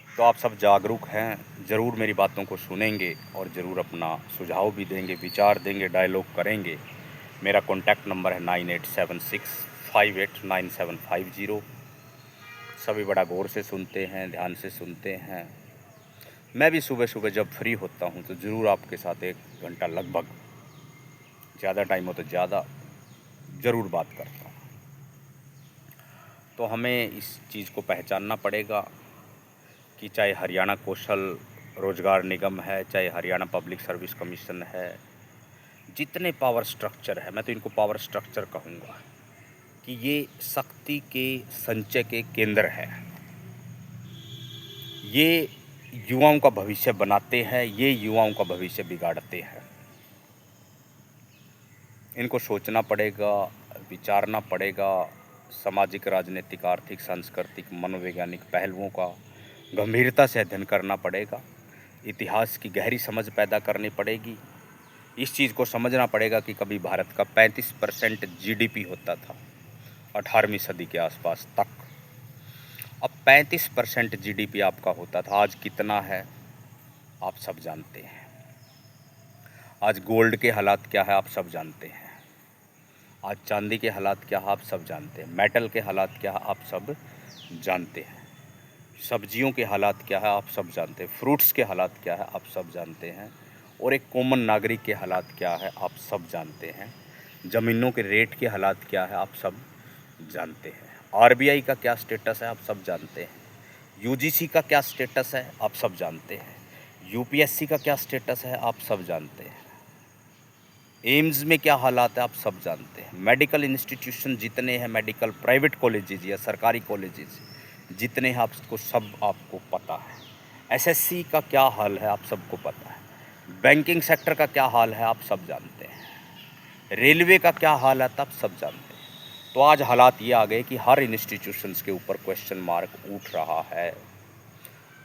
तो आप सब जागरूक हैं, ज़रूर मेरी बातों को सुनेंगे और ज़रूर अपना सुझाव भी देंगे, विचार देंगे, डायलॉग करेंगे। मेरा कॉन्टैक्ट नंबर है 9876589750। सभी बड़ा गौर से सुनते हैं, ध्यान से सुनते हैं। मैं भी सुबह सुबह जब फ्री होता हूँ तो ज़रूर आपके साथ 1 घंटा लगभग, ज़्यादा टाइम हो तो ज़्यादा, ज़रूर बात करता हूँ। तो हमें इस चीज़ को पहचानना पड़ेगा कि चाहे हरियाणा कौशल रोजगार निगम है, चाहे हरियाणा पब्लिक सर्विस कमीशन है, जितने पावर स्ट्रक्चर है, मैं तो इनको पावर स्ट्रक्चर कहूँगा, कि ये शक्ति के संचय के केंद्र हैं। ये युवाओं का भविष्य बनाते हैं, ये युवाओं का भविष्य बिगाड़ते हैं। इनको सोचना पड़ेगा, विचारना पड़ेगा, सामाजिक, राजनीतिक, आर्थिक, सांस्कृतिक, मनोवैज्ञानिक पहलुओं का गंभीरता से अध्ययन करना पड़ेगा, इतिहास की गहरी समझ पैदा करनी पड़ेगी। इस चीज़ को समझना पड़ेगा कि कभी भारत का 35% जीडीपी होता था 18वीं सदी के आसपास तक। अब 35% जीडीपी आपका होता था, आज कितना है आप सब जानते हैं। आज गोल्ड के हालात क्या है आप सब जानते हैं। आज चांदी के हालात क्या है आप सब जानते हैं। मेटल के हालात क्या है आप सब जानते हैं। सब्जियों के हालात क्या है आप सब जानते हैं। फ्रूट्स के हालात क्या है आप सब जानते हैं। और एक कॉमन नागरिक के हालात क्या है आप सब जानते हैं। ज़मीनों के रेट के हालात क्या है आप सब जानते हैं। आरबीआई का क्या स्टेटस है आप सब जानते हैं। यूजीसी का क्या स्टेटस है आप सब जानते हैं। यूपीएससी का क्या स्टेटस है आप सब जानते हैं। एम्स में क्या हालात है आप सब जानते हैं। मेडिकल इंस्टीट्यूशन जितने हैं, मेडिकल प्राइवेट कॉलेजेस या सरकारी कॉलेजेस जितने हैं, आपको सब आपको पता है। एसएससी का क्या हाल है आप सबको पता है। बैंकिंग सेक्टर का क्या हाल है आप सब जानते हैं। रेलवे का क्या हाल है आप सब जानते हैं। तो आज हालात ये आ गए कि हर इंस्टीट्यूशंस के ऊपर क्वेश्चन मार्क उठ रहा है।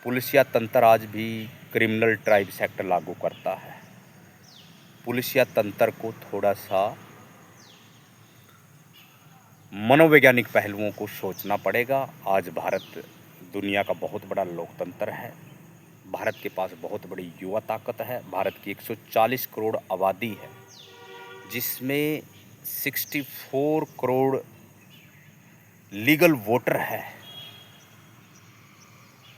पुलिसिया तंत्र आज भी क्रिमिनल ट्राइब्स एक्ट लागू करता है। पुलिसिया तंत्र को थोड़ा सा मनोवैज्ञानिक पहलुओं को सोचना पड़ेगा। आज भारत दुनिया का बहुत बड़ा लोकतंत्र है। भारत के पास बहुत बड़ी युवा ताकत है। भारत की 140 करोड़ आबादी है, जिसमें 64 करोड़ लीगल वोटर है।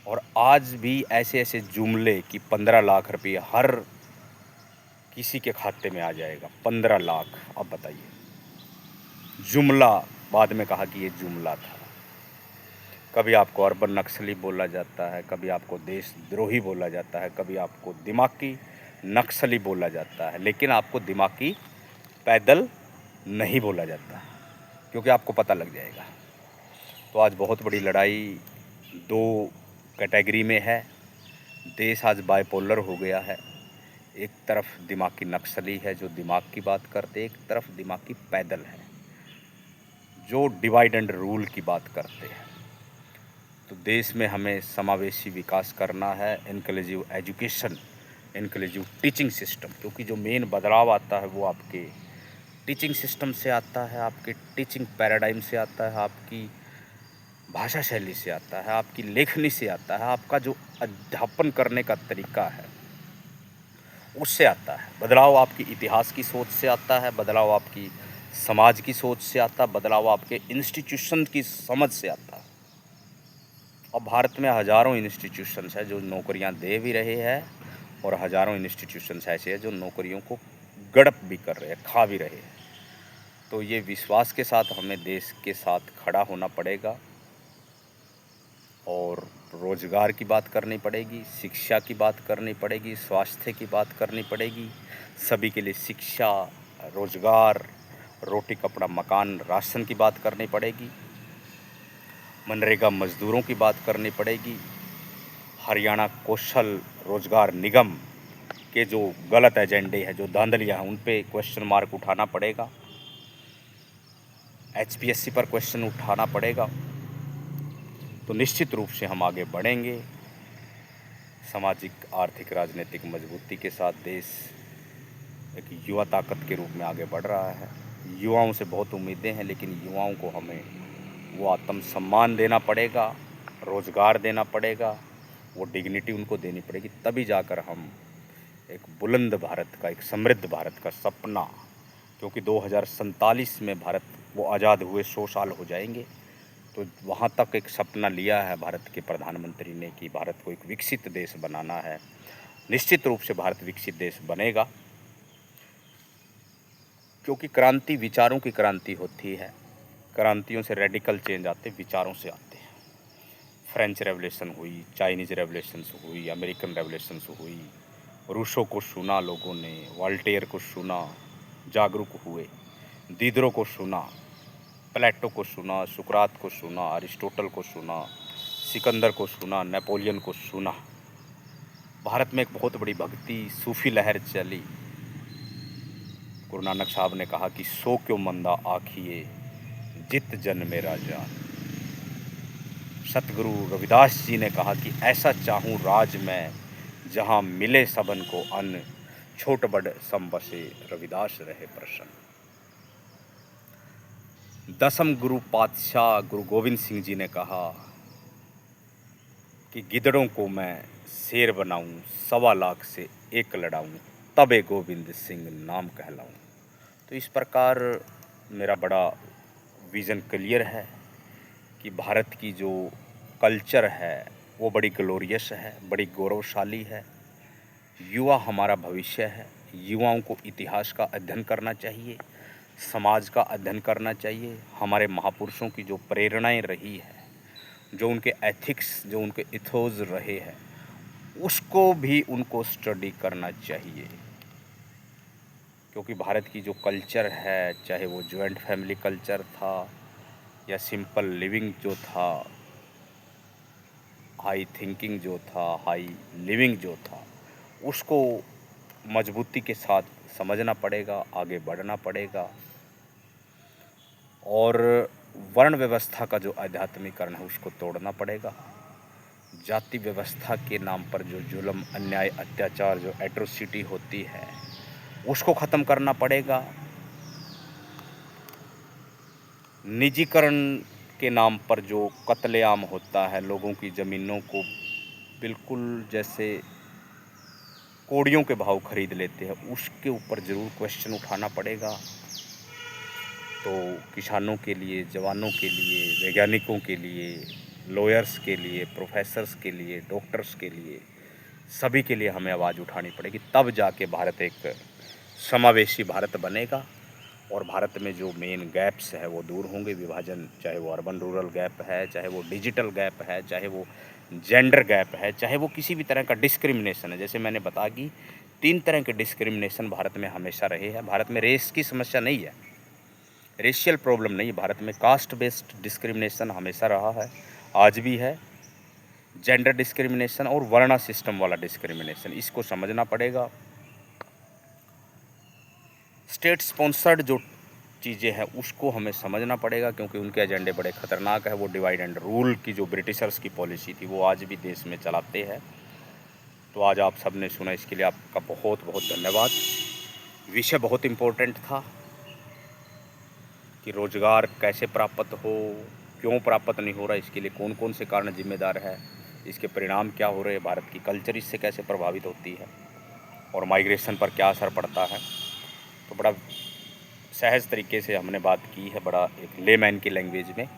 और आज भी ऐसे ऐसे जुमले कि 15 लाख रुपये हर किसी के खाते में आ जाएगा। 15 लाख, अब बताइए। जुमला, बाद में कहा कि ये जुमला था। कभी आपको अर्बन नक्सली बोला जाता है, कभी आपको देशद्रोही बोला जाता है, कभी आपको दिमागी नक्सली बोला जाता है, लेकिन आपको दिमागी पैदल नहीं बोला जाता, क्योंकि आपको पता लग जाएगा। तो आज बहुत बड़ी लड़ाई 2 कैटेगरी में है। देश आज बाइपोलर हो गया है। एक तरफ दिमागी नक्सली है जो दिमाग की बात करते, एक तरफ दिमागी पैदल है जो डिवाइड एंड रूल की बात करते हैं। तो देश में हमें समावेशी विकास करना है, inclusive education, inclusive teaching system, क्योंकि जो मेन बदलाव आता है वो आपके टीचिंग सिस्टम से आता है, आपके टीचिंग पैराडाइम से आता है, आपकी भाषा शैली से आता है, आपकी लेखनी से आता है, आपका जो अध्यापन करने का तरीका है उससे आता है। बदलाव आपकी इतिहास की सोच से आता है, बदलाव आपकी समाज की सोच से आता है, बदलाव आपके इंस्टीट्यूशन की समझ से आता है। और भारत में हज़ारों इंस्टीट्यूशंस हैं जो नौकरियां दे भी रहे हैं, और हज़ारों इंस्टीट्यूशंस ऐसे हैं जो नौकरियों को गड़प भी कर रहे हैं, खा भी रहे हैं। तो ये विश्वास के साथ हमें देश के साथ खड़ा होना पड़ेगा और रोज़गार की बात करनी पड़ेगी, शिक्षा की बात करनी पड़ेगी, स्वास्थ्य की बात करनी पड़ेगी। सभी के लिए शिक्षा, रोज़गार, रोटी, कपड़ा, मकान, राशन की बात करनी पड़ेगी। मनरेगा मज़दूरों की बात करनी पड़ेगी। हरियाणा कौशल रोजगार निगम के जो गलत एजेंडे हैं, जो धांधलियाँ हैं, उन पे क्वेश्चन मार्क उठाना पड़ेगा। HPSC पर क्वेश्चन उठाना पड़ेगा। तो निश्चित रूप से हम आगे बढ़ेंगे। सामाजिक, आर्थिक, राजनीतिक मजबूती के साथ देश एक युवा ताकत के रूप में आगे बढ़ रहा है। युवाओं से बहुत उम्मीदें हैं, लेकिन युवाओं को हमें वो आत्मसम्मान देना पड़ेगा, रोज़गार देना पड़ेगा, वो डिग्निटी उनको देनी पड़ेगी। तभी जाकर हम एक बुलंद भारत का, एक समृद्ध भारत का सपना, क्योंकि 2047 में भारत वो आज़ाद हुए 100 साल हो जाएंगे, तो वहाँ तक एक सपना लिया है भारत के प्रधानमंत्री ने कि भारत को एक विकसित देश बनाना है। निश्चित रूप से भारत विकसित देश बनेगा, क्योंकि क्रांति विचारों की क्रांति होती है। क्रांतियों से रेडिकल चेंज आते, विचारों से आते हैं। फ्रेंच रेवोल्यूशन हुई, चाइनीज़ रेवोल्यूशंस हुई, अमेरिकन रेवोल्यूशंस हुई, रूसो को सुना लोगों ने, वॉल्टेयर को सुना, जागरूक हुए, दिदरो को सुना, प्लेटो को सुना, सुकरात को सुना, अरिस्टोटल को सुना, सिकंदर को सुना, नेपोलियन को सुना। भारत में एक बहुत बड़ी भक्ति सूफी लहर चली। गुरु नानक साहब ने कहा कि सो क्यों मंदा आखिए, जित जन मेरा जान। सतगुरु रविदास जी ने कहा कि ऐसा चाहूँ राज में, जहाँ मिले सबन को अन्न, छोट बड़ सम बसे, रविदास रहे प्रसन्न। दसम गुरु पातशाह गुरु गोविंद सिंह जी ने कहा कि गिदड़ों को मैं शेर बनाऊं, 1.25 लाख से एक लड़ाऊं, तबे गोविंद सिंह नाम कहलाऊं। तो इस प्रकार मेरा बड़ा विज़न क्लियर है कि भारत की जो कल्चर है वो बड़ी ग्लोरियस है, बड़ी गौरवशाली है। युवा हमारा भविष्य है। युवाओं को इतिहास का अध्ययन करना चाहिए, समाज का अध्ययन करना चाहिए। हमारे महापुरुषों की जो प्रेरणाएं रही है, जो उनके एथिक्स, जो उनके इथोस रहे हैं, उसको भी उनको स्टडी करना चाहिए। क्योंकि भारत की जो कल्चर है, चाहे वो जॉइंट फैमिली कल्चर था या सिंपल लिविंग जो था, हाई थिंकिंग जो था, हाई लिविंग जो था, उसको मजबूती के साथ समझना पड़ेगा, आगे बढ़ना पड़ेगा। और वर्ण व्यवस्था का जो आध्यात्मिकरण है उसको तोड़ना पड़ेगा। जाति व्यवस्था के नाम पर जो जुल्म, अन्याय, अत्याचार, जो एट्रोसिटी होती है, उसको ख़त्म करना पड़ेगा। निजीकरण के नाम पर जो कत्लेआम होता है, लोगों की ज़मीनों को बिल्कुल जैसे कोड़ियों के भाव खरीद लेते हैं, उसके ऊपर ज़रूर क्वेश्चन उठाना पड़ेगा। तो किसानों के लिए, जवानों के लिए, वैज्ञानिकों के लिए, लॉयर्स के लिए, प्रोफेसर्स के लिए, डॉक्टर्स के लिए, सभी के लिए हमें आवाज़ उठानी पड़ेगी। तब जाके भारत एक समावेशी भारत बनेगा और भारत में जो मेन गैप्स है वो दूर होंगे। विभाजन, चाहे वो अर्बन रूरल गैप है, चाहे वो डिजिटल गैप है, चाहे वो जेंडर गैप है, चाहे वो किसी भी तरह का डिस्क्रिमिनेशन है। जैसे मैंने बताया कि 3 तरह के डिस्क्रिमिनेशन भारत में हमेशा रहे हैं। भारत में रेस की समस्या नहीं है, रेशियल प्रॉब्लम नहीं है। भारत में कास्ट बेस्ड डिस्क्रिमिनेशन हमेशा रहा है, आज भी है। जेंडर डिस्क्रिमिनेशन और वर्णा सिस्टम वाला डिस्क्रिमिनेशन, इसको समझना पड़ेगा। स्टेट स्पॉन्सर्ड जो चीज़ें हैं उसको हमें समझना पड़ेगा, क्योंकि उनके एजेंडे बड़े ख़तरनाक है। वो डिवाइड एंड रूल की जो ब्रिटिशर्स की पॉलिसी थी वो आज भी देश में चलाते हैं। तो आज आप सब ने सुना, इसके लिए आपका बहुत बहुत धन्यवाद। विषय बहुत इम्पोर्टेंट था कि रोज़गार कैसे प्राप्त हो, क्यों प्राप्त नहीं हो रहा, इसके लिए कौन कौन से कारण जिम्मेदार है, इसके परिणाम क्या हो रहे हैं, भारत की कल्चर इससे कैसे प्रभावित होती है और माइग्रेशन पर क्या असर पड़ता है। तो बड़ा सहज तरीके से हमने बात की है, बड़ा एक लेमैन की लैंग्वेज में।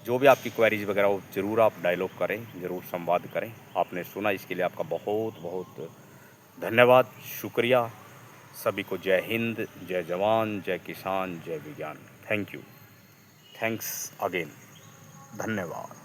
जो भी आपकी क्वेरीज वगैरह हो, ज़रूर आप डायलॉग करें, ज़रूर संवाद करें। आपने सुना, इसके लिए आपका बहुत बहुत धन्यवाद, शुक्रिया। सभी को जय हिंद, जय जवान, जय किसान, जय विज्ञान। थैंक यू, थैंक्स अगेन, धन्यवाद।